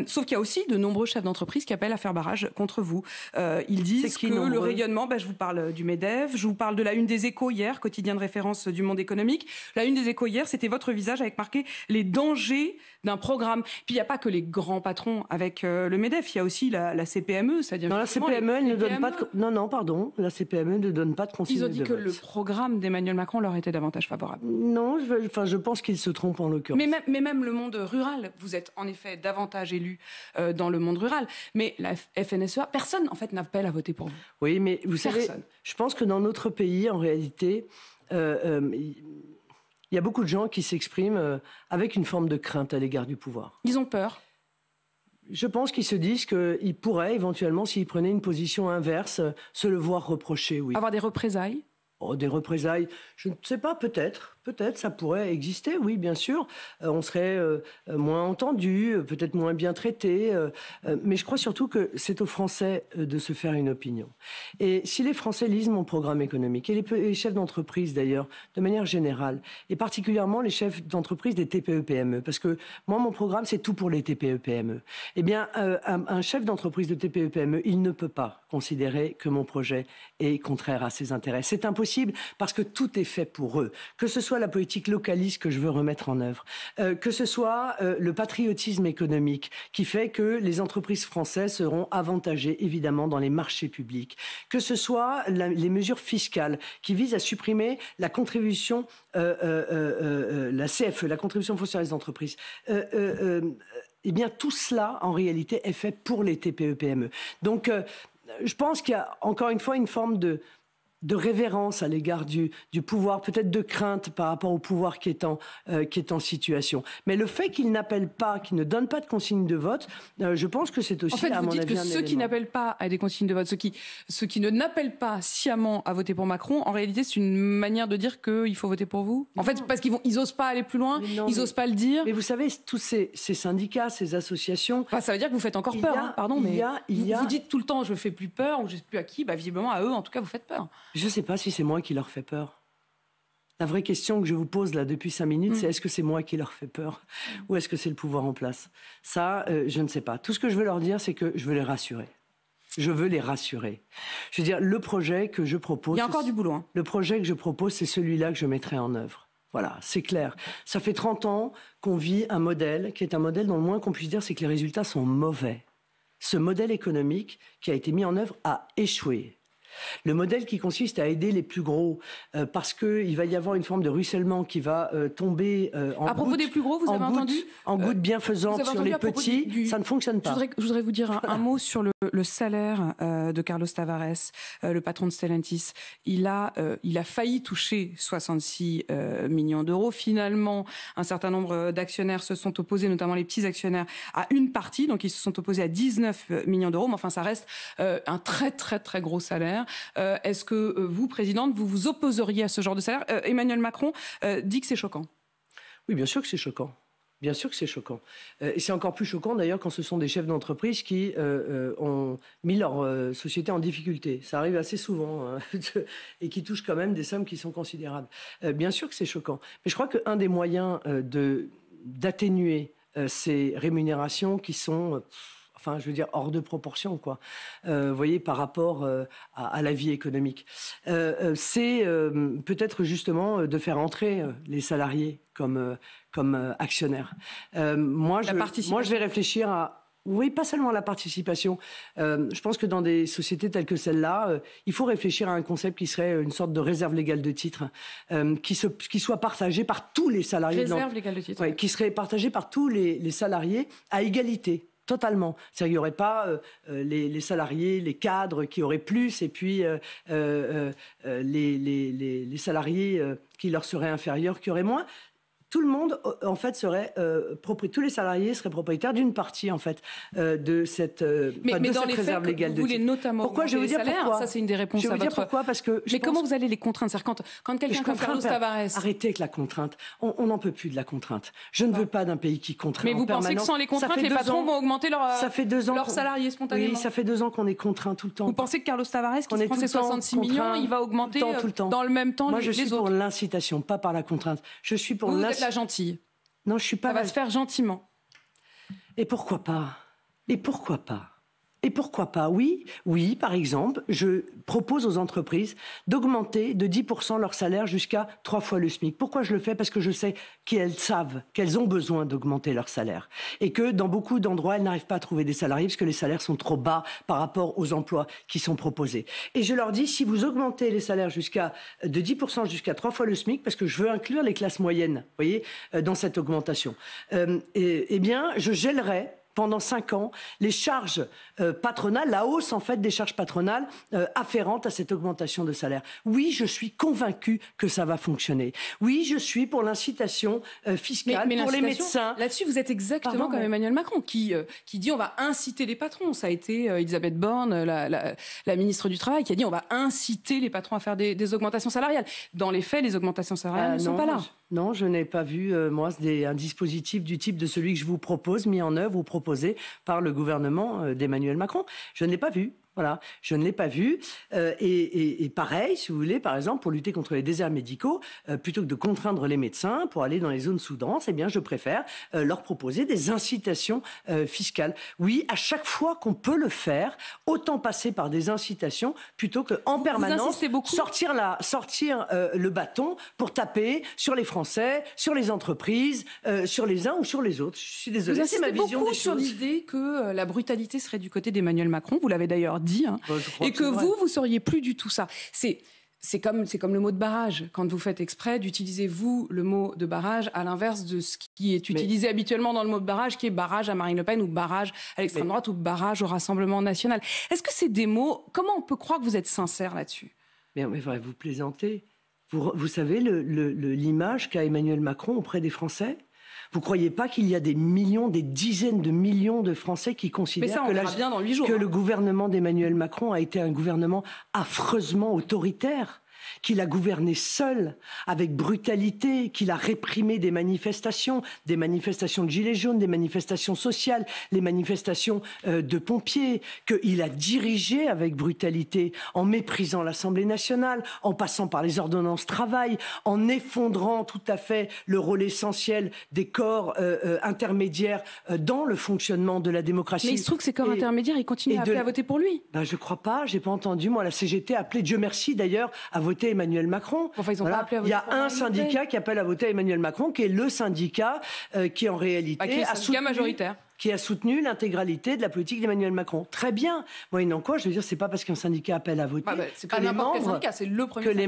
Sauf qu'il y a aussi de nombreux chefs d'entreprise qui appellent à faire barrage contre vous. Ils disent que le rayonnement, je vous parle du MEDEF, je vous parle de la une des Échos hier, quotidien de référence du monde économique. La une des Échos hier, c'était votre visage avec marqué les dangers d'un programme. Puis il n'y a pas que les grands patrons avec le MEDEF, il y a aussi la CPME, c'est-à-dire... Non, la CPME, elle ne donne pas de... Non, pardon, la CPME ne donne pas de consigne de vote. Ils ont dit que le programme d'Emmanuel Macron leur était davantage favorable. Non, je pense qu'ils se trompent en l'occurrence. Mais même le monde rural, vous êtes en effet davantage élu dans le monde rural. Mais la FNSEA, personne en fait n'appelle à voter pour vous. Oui, mais vous savez, je pense que dans notre pays, en réalité... il y a beaucoup de gens qui s'expriment avec une forme de crainte à l'égard du pouvoir. Ils ont peur. Je pense qu'ils se disent qu'ils pourraient éventuellement, s'ils prenaient une position inverse, se le voir reprocher, oui. Avoir des représailles ? Oh, des représailles, je ne sais pas, peut-être. Peut-être, ça pourrait exister, oui, bien sûr. On serait moins entendu, peut-être moins bien traité. Mais je crois surtout que c'est aux Français de se faire une opinion. Et si les Français lisent mon programme économique, et les chefs d'entreprise d'ailleurs, de manière générale, et particulièrement les chefs d'entreprise des TPE-PME, parce que moi, mon programme, c'est tout pour les TPE-PME. Eh bien, un chef d'entreprise de TPE-PME, il ne peut pas considérer que mon projet est contraire à ses intérêts. C'est impossible parce que tout est fait pour eux. Que ce soit la politique localiste que je veux remettre en œuvre, que ce soit le patriotisme économique qui fait que les entreprises françaises seront avantagées évidemment dans les marchés publics, que ce soit les mesures fiscales qui visent à supprimer la contribution, la CFE, la contribution foncière des entreprises. Eh bien, tout cela, en réalité, est fait pour les TPE-PME. Donc, je pense qu'il y a encore une fois une forme de révérence à l'égard du pouvoir, peut-être de crainte par rapport au pouvoir qui est en situation. Mais le fait qu'ils n'appellent pas, qu'ils ne donnent pas de consigne de vote, je pense que c'est aussi, en fait, à mon avis, un élément. Vous dites que ceux qui n'appellent pas à des consignes de vote, ceux qui ne n'appellent pas sciemment à voter pour Macron, en réalité, c'est une manière de dire qu'il faut voter pour vous. En fait, parce qu'ils n'osent pas aller plus loin, ils n'osent pas le dire. Mais vous savez, tous ces syndicats, ces associations... Enfin, ça veut dire que vous faites encore peur, pardon, mais vous dites tout le temps, je ne fais plus peur, ou je ne sais plus à qui, visiblement à eux, en tout cas, vous faites peur. Je ne sais pas si c'est moi qui leur fais peur. La vraie question que je vous pose là depuis 5 minutes, c'est est-ce que c'est moi qui leur fais peur ou est-ce que c'est le pouvoir en place? Ça, je ne sais pas. Tout ce que je veux leur dire, c'est que je veux les rassurer. Je veux les rassurer. Je veux dire, le projet que je propose... Il y a encore du boulot. Hein. Le projet que je propose, c'est celui-là que je mettrai en œuvre. Voilà, c'est clair. Ça fait 30 ans qu'on vit un modèle qui est un modèle dont le moins qu'on puisse dire, c'est que les résultats sont mauvais. Ce modèle économique qui a été mis en œuvre a échoué. Le modèle qui consiste à aider les plus gros, parce qu'il va y avoir une forme de ruissellement qui va tomber en à propos gouttes, des plus gros, vous avez entendu en gouttes bienfaisantes sur les petits, ça ne fonctionne pas. Je voudrais vous dire un mot sur le salaire de Carlos Tavares, le patron de Stellantis. Il a failli toucher 66 millions d'euros. Finalement, un certain nombre d'actionnaires se sont opposés, notamment les petits actionnaires, à une partie. Donc, ils se sont opposés à 19 millions d'euros. Mais enfin, ça reste un très, très, très gros salaire. Est-ce que vous, présidente, vous vous opposeriez à ce genre de salaire? Emmanuel Macron dit que c'est choquant. Oui, bien sûr que c'est choquant. Bien sûr que c'est choquant. Et c'est encore plus choquant d'ailleurs quand ce sont des chefs d'entreprise qui ont mis leur société en difficulté. Ça arrive assez souvent hein, et qui touchent quand même des sommes qui sont considérables. Bien sûr que c'est choquant. Mais je crois qu'un des moyens d'atténuer ces rémunérations qui sont... Enfin, je veux dire, hors de proportion, quoi. Vous voyez, par rapport à la vie économique. C'est peut-être justement de faire entrer les salariés comme actionnaires. Moi, je vais réfléchir à... Oui, pas seulement la participation. Je pense que dans des sociétés telles que celle-là, il faut réfléchir à un concept qui serait une sorte de réserve légale de titres, qui soit partagée par tous les salariés. Réserve légale de titres. Ouais, qui serait partagée par tous les salariés à égalité. Totalement. C'est-à-dire qu'il n'y aurait pas les salariés, les cadres qui auraient plus et puis les salariés qui leur seraient inférieurs qui auraient moins. Tout le monde, en fait, serait tous les salariés seraient propriétaires d'une partie, en fait, de cette réserve légale de titres. Vous voulez notamment pourquoi je vais vous dire salaires, pourquoi. Ça, c'est une des réponses je vais à vous dire votre... pourquoi, parce que mais comment vous allez les contraindre? C'est-à-dire quand quelqu'un comme Carlos Tavares... Arrêtez avec la contrainte. On n'en peut plus de la contrainte. Je ne veux pas d'un pays qui contraint en permanence. Mais vous pensez que sans les contraintes, les patrons vont augmenter leurs salariés spontanément? Oui, ça fait 2 ans qu'on est contraint tout le temps. Vous pensez que Carlos Tavares, qui se prend ses 66 millions, il va augmenter tout le temps. Dans le même temps les autres? Moi, je suis pour l'incitation, pas par la contrainte. Je suis pour vous êtes la gentille. Non, je suis pas. Ça va se faire gentiment. Et pourquoi pas? Et pourquoi pas? Et pourquoi pas? Oui, par exemple, je propose aux entreprises d'augmenter de 10% leur salaire jusqu'à 3 fois le SMIC. Pourquoi je le fais? Parce que je sais qu'elles savent qu'elles ont besoin d'augmenter leur salaire. Et que dans beaucoup d'endroits, elles n'arrivent pas à trouver des salariés parce que les salaires sont trop bas par rapport aux emplois qui sont proposés. Et je leur dis, si vous augmentez les salaires de 10% jusqu'à 3 fois le SMIC, parce que je veux inclure les classes moyennes, vous voyez, dans cette augmentation, eh bien, je gèlerai pendant 5 ans les charges patronales, la hausse en fait des charges patronales afférentes à cette augmentation de salaire. Oui, je suis convaincue que ça va fonctionner. Oui, je suis pour l'incitation fiscale pour les médecins. Là-dessus, vous êtes exactement comme Emmanuel Macron qui dit on va inciter les patrons. Ça a été Elisabeth Borne, la ministre du Travail, qui a dit on va inciter les patrons à faire des augmentations salariales. Dans les faits, les augmentations salariales ne sont pas là. Non, je n'ai pas vu, moi, un dispositif du type de celui que je vous propose, mis en œuvre ou proposé par le gouvernement d'Emmanuel Macron. Je ne l'ai pas vu. Voilà, je ne l'ai pas vu. Et pareil, si vous voulez, par exemple, pour lutter contre les déserts médicaux, plutôt que de contraindre les médecins pour aller dans les zones sous-denses, eh bien, je préfère leur proposer des incitations fiscales. Oui, à chaque fois qu'on peut le faire, autant passer par des incitations plutôt qu'en permanence sortir le bâton pour taper sur les Français, sur les entreprises, sur les uns ou sur les autres. Je suis désolée, c'est ma vision des choses. Sur l'idée que la brutalité serait du côté d'Emmanuel Macron. Vous l'avez d'ailleurs dit, et que vous seriez plus du tout ça. C'est comme le mot de barrage. Quand vous faites exprès d'utiliser, vous, le mot de barrage à l'inverse de ce qui est utilisé habituellement dans le mot de barrage, qui est barrage à Marine Le Pen ou barrage à l'extrême droite ou barrage au Rassemblement national. Est-ce que c'est des mots... Comment on peut croire que vous êtes sincère là-dessus? Mais vous plaisantez. Vous savez l'image qu'a Emmanuel Macron auprès des Français? Vous ne croyez pas qu'il y a des dizaines de millions de Français qui considèrent que le gouvernement d'Emmanuel Macron a été un gouvernement affreusement autoritaire, qu'il a gouverné seul, avec brutalité, qu'il a réprimé des manifestations de gilets jaunes, des manifestations sociales, les manifestations de pompiers, qu'il a dirigé avec brutalité, en méprisant l'Assemblée nationale, en passant par les ordonnances travail, en effondrant tout à fait le rôle essentiel des corps intermédiaires dans le fonctionnement de la démocratie. Mais il se trouve que ces corps intermédiaires, ils continuent à appeler à voter pour lui. Je ne crois pas, je n'ai pas entendu. Moi, la CGT a appelé, Dieu merci d'ailleurs, à voter Emmanuel Macron. Enfin, ils ont pas appelé à voter. Il y a un syndicat qui appelle à voter Emmanuel Macron, qui est le syndicat qui en réalité qui a soutenu l'intégralité de la politique d'Emmanuel Macron. Très bien. Moyennant quoi, je veux dire, c'est pas parce qu'un syndicat appelle à voter c'est pas n'importe quel syndicat, c'est le premier que les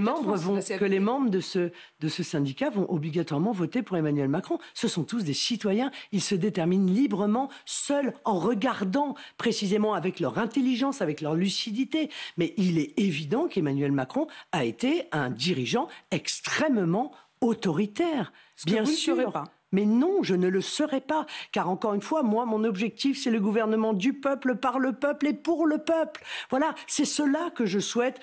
membres de ce syndicat vont obligatoirement voter pour Emmanuel Macron. Ce sont tous des citoyens. Ils se déterminent librement, seuls, en regardant précisément avec leur intelligence, avec leur lucidité. Mais il est évident qu'Emmanuel Macron a été un dirigeant extrêmement autoritaire. Bien sûr. Mais non, je ne le serai pas. Car encore une fois, moi, mon objectif, c'est le gouvernement du peuple, par le peuple et pour le peuple. Voilà, c'est cela que je souhaite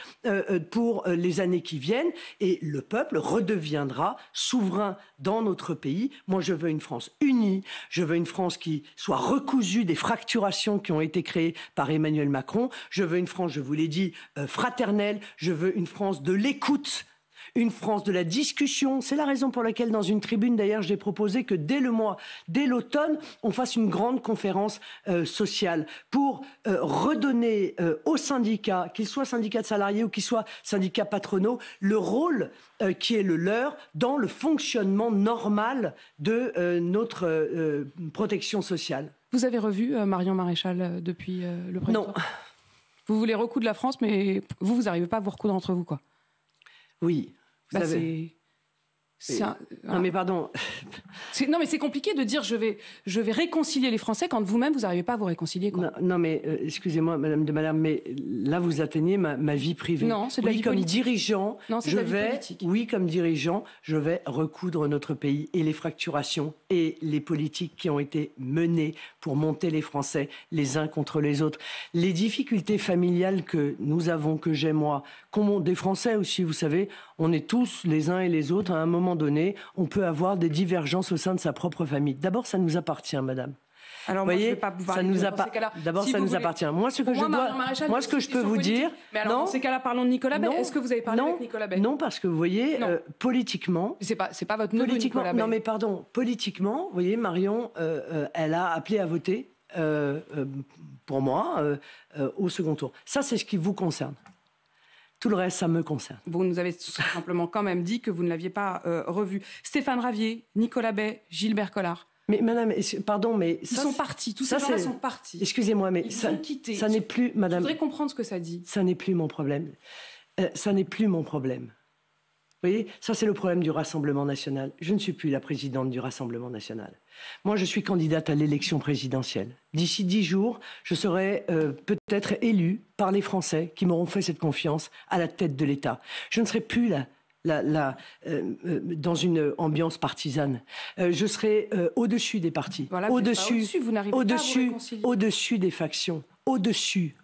pour les années qui viennent. Et le peuple redeviendra souverain dans notre pays. Moi, je veux une France unie. Je veux une France qui soit recousue des fracturations qui ont été créées par Emmanuel Macron. Je veux une France, je vous l'ai dit, fraternelle. Je veux une France de l'écoute. Une France de la discussion. C'est la raison pour laquelle, dans une tribune, d'ailleurs, j'ai proposé que dès l'automne, on fasse une grande conférence sociale pour redonner aux syndicats, qu'ils soient syndicats de salariés ou qu'ils soient syndicats patronaux, le rôle qui est le leur dans le fonctionnement normal de notre protection sociale. Vous avez revu Marion Maréchal depuis le printemps? Non. Vous voulez recoudre la France, mais vous n'arrivez pas à vous recoudre entre vous, quoi. Oui. Non mais pardon. Non mais c'est compliqué de dire je vais réconcilier les Français quand vous-même vous n'arrivez pas à vous réconcilier, quoi. Non mais excusez-moi Madame de Malherbe, mais là vous atteignez ma vie privée. Non, c'est de la vie politique. Dirigeant, comme dirigeant, je vais recoudre notre pays et les fracturations et les politiques qui ont été menées pour monter les Français les uns contre les autres. Les difficultés familiales que nous avons, que j'ai moi, qu'ont des Français aussi, vous savez, on est tous les uns et les autres, à un moment donné, on peut avoir des divergences au sein de sa propre famille. D'abord, ça nous appartient, madame. Alors, moi, je vais pas vous parler D'abord, ça nous appartient. Moi, ce que je peux vous dire... Mais alors, dans ces cas-là, parlons de Nicolas Bay. Est-ce que vous avez parlé avec Nicolas Bay? Non, parce que vous voyez, politiquement... C'est pas votre neveu, Nicolas Bay. Non, mais pardon, politiquement, vous voyez, Marion, elle a appelé à voter pour moi au second tour. Ça, c'est ce qui vous concerne. Tout le reste, ça me concerne. Vous nous avez simplement quand même dit que vous ne l'aviez pas revu. Stéphane Ravier, Nicolas Bay, Gilbert Collard. Mais madame, pardon, mais... Ils sont partis, tous ces gens-là sont partis. Excusez-moi, mais ils ont quitté. Ça n'est plus, madame... Je voudrais comprendre ce que ça dit. Ça n'est plus mon problème. Ça n'est plus mon problème. Vous voyez, ça c'est le problème du Rassemblement national. Je ne suis plus la présidente du Rassemblement national. Moi, je suis candidate à l'élection présidentielle. D'ici 10 jours, je serai peut-être élue par les Français qui m'auront fait cette confiance à la tête de l'État. Je ne serai plus dans une ambiance partisane. Je serai au-dessus des partis, voilà, au-dessus des factions, au-dessus,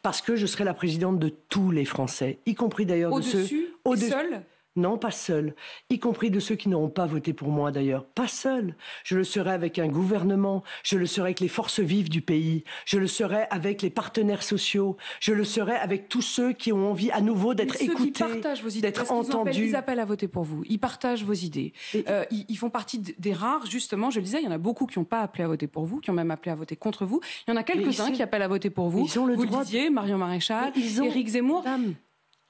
parce que je serai la présidente de tous les Français, y compris d'ailleurs de ceux... Au-dessus, seul ? Non, pas seul, y compris de ceux qui n'auront pas voté pour moi d'ailleurs. Pas seul. Je le serai avec un gouvernement, je le serai avec les forces vives du pays, je le serai avec les partenaires sociaux, je le serai avec tous ceux qui ont envie à nouveau d'être écoutés, d'être entendus. Ils appellent à voter pour vous, ils partagent vos idées. Ils font partie des rares, justement, je le disais, il y en a beaucoup qui n'ont pas appelé à voter pour vous, qui ont même appelé à voter contre vous. Il y en a quelques-uns qui appellent à voter pour vous. Ils ont le droit. Vous le disiez, Marion Maréchal, Éric Zemmour.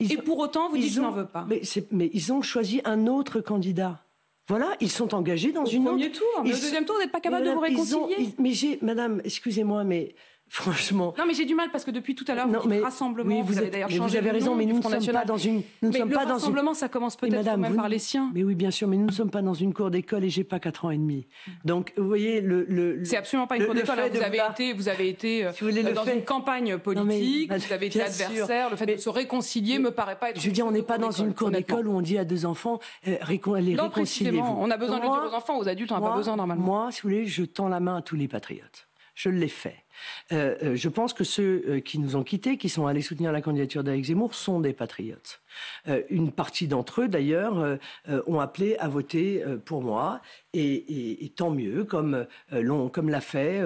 Et pour autant, vous dites je n'en veux pas. Mais ils ont choisi un autre candidat. Voilà, ils sont engagés dans une autre... Au premier tour, mais au deuxième tour, vous n'êtes pas capable de vous réconcilier. Madame, excusez-moi, mais... Franchement. Non, mais j'ai du mal parce que depuis tout à l'heure, vous dites rassemblement. Oui, vous avez d'ailleurs changé. Vous avez raison, mais nous ne sommes pas dans une. Le rassemblement, ça commence peut-être même par les siens. Mais oui, bien sûr, mais nous ne sommes pas dans une cour d'école et j'ai pas 4 ans et demi. Donc, vous voyez, c'est absolument pas une cour d'école. Vous avez été dans une campagne politique, vous avez été adversaire. Le fait de se réconcilier me paraît pas être. Je veux dire, on n'est pas dans une cour d'école où on dit à 2 enfants, réconciliez-vous. On a besoin de le dire aux enfants, aux adultes, on n'a pas besoin normalement. Moi, si vous voulez, je tends la main à tous les patriotes. Je l'ai fait. Je pense que ceux qui nous ont quittés, qui sont allés soutenir la candidature d'Éric Zemmour, sont des patriotes. Une partie d'entre eux, d'ailleurs, ont appelé à voter pour moi, et tant mieux, comme l'a fait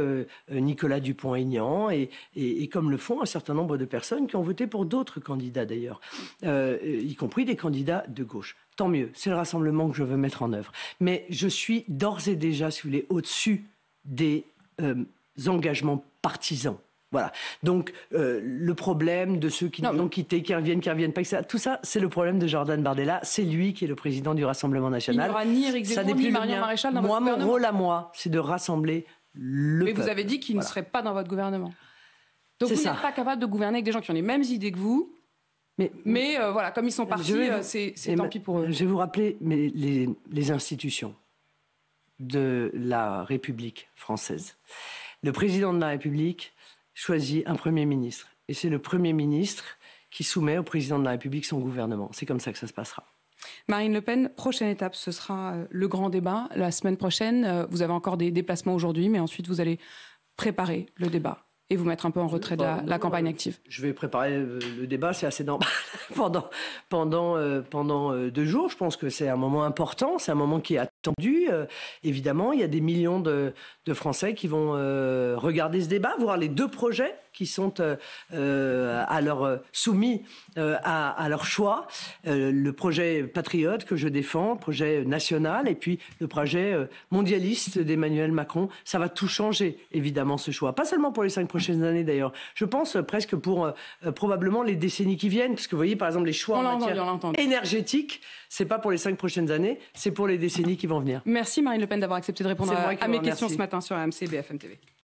Nicolas Dupont-Aignan, et comme le font un certain nombre de personnes qui ont voté pour d'autres candidats, d'ailleurs, y compris des candidats de gauche. Tant mieux, c'est le rassemblement que je veux mettre en œuvre. Mais je suis d'ores et déjà, si vous voulez, au-dessus des engagements partisans. Voilà. Donc, le problème de ceux qui nous ont quittés, qui reviennent pas, etc. Tout ça, c'est le problème de Jordan Bardella. C'est lui qui est le président du Rassemblement national. Il n'y aura ni Éric Zemmour, ni Marion Maréchal dans votre gouvernement. Mon rôle à moi, c'est de rassembler le peuple. Mais vous avez dit qu'il ne serait pas dans votre gouvernement. Donc, vous n'êtes pas capable de gouverner avec des gens qui ont les mêmes idées que vous. Mais voilà, comme ils sont partis, c'est tant pis pour eux. Je vais vous rappeler les institutions de la République française. Le président de la République choisit un Premier ministre. Et c'est le Premier ministre qui soumet au président de la République son gouvernement. C'est comme ça que ça se passera. Marine Le Pen, prochaine étape, ce sera le grand débat. La semaine prochaine, vous avez encore des déplacements aujourd'hui, mais ensuite vous allez préparer le débat et vous mettre un peu en retrait de la campagne active. Je vais préparer le débat, c'est assez normal. pendant 2 jours, je pense que c'est un moment important, c'est un moment qui est attendu. Évidemment, il y a des millions de Français qui vont regarder ce débat, voir les 2 projets qui sont soumis à leur choix. Le projet patriote que je défends, le projet national, et puis le projet mondialiste d'Emmanuel Macron. Ça va tout changer, évidemment, ce choix. Pas seulement pour les 5 prochaines années, d'ailleurs. Je pense presque pour probablement les décennies qui viennent. Parce que vous voyez, par exemple, les choix en matière énergétique, c'est pas pour les 5 prochaines années, c'est pour les décennies qui vont venir. Merci Marine Le Pen d'avoir accepté de répondre à mes questions ce matin sur AMC et BFM TV.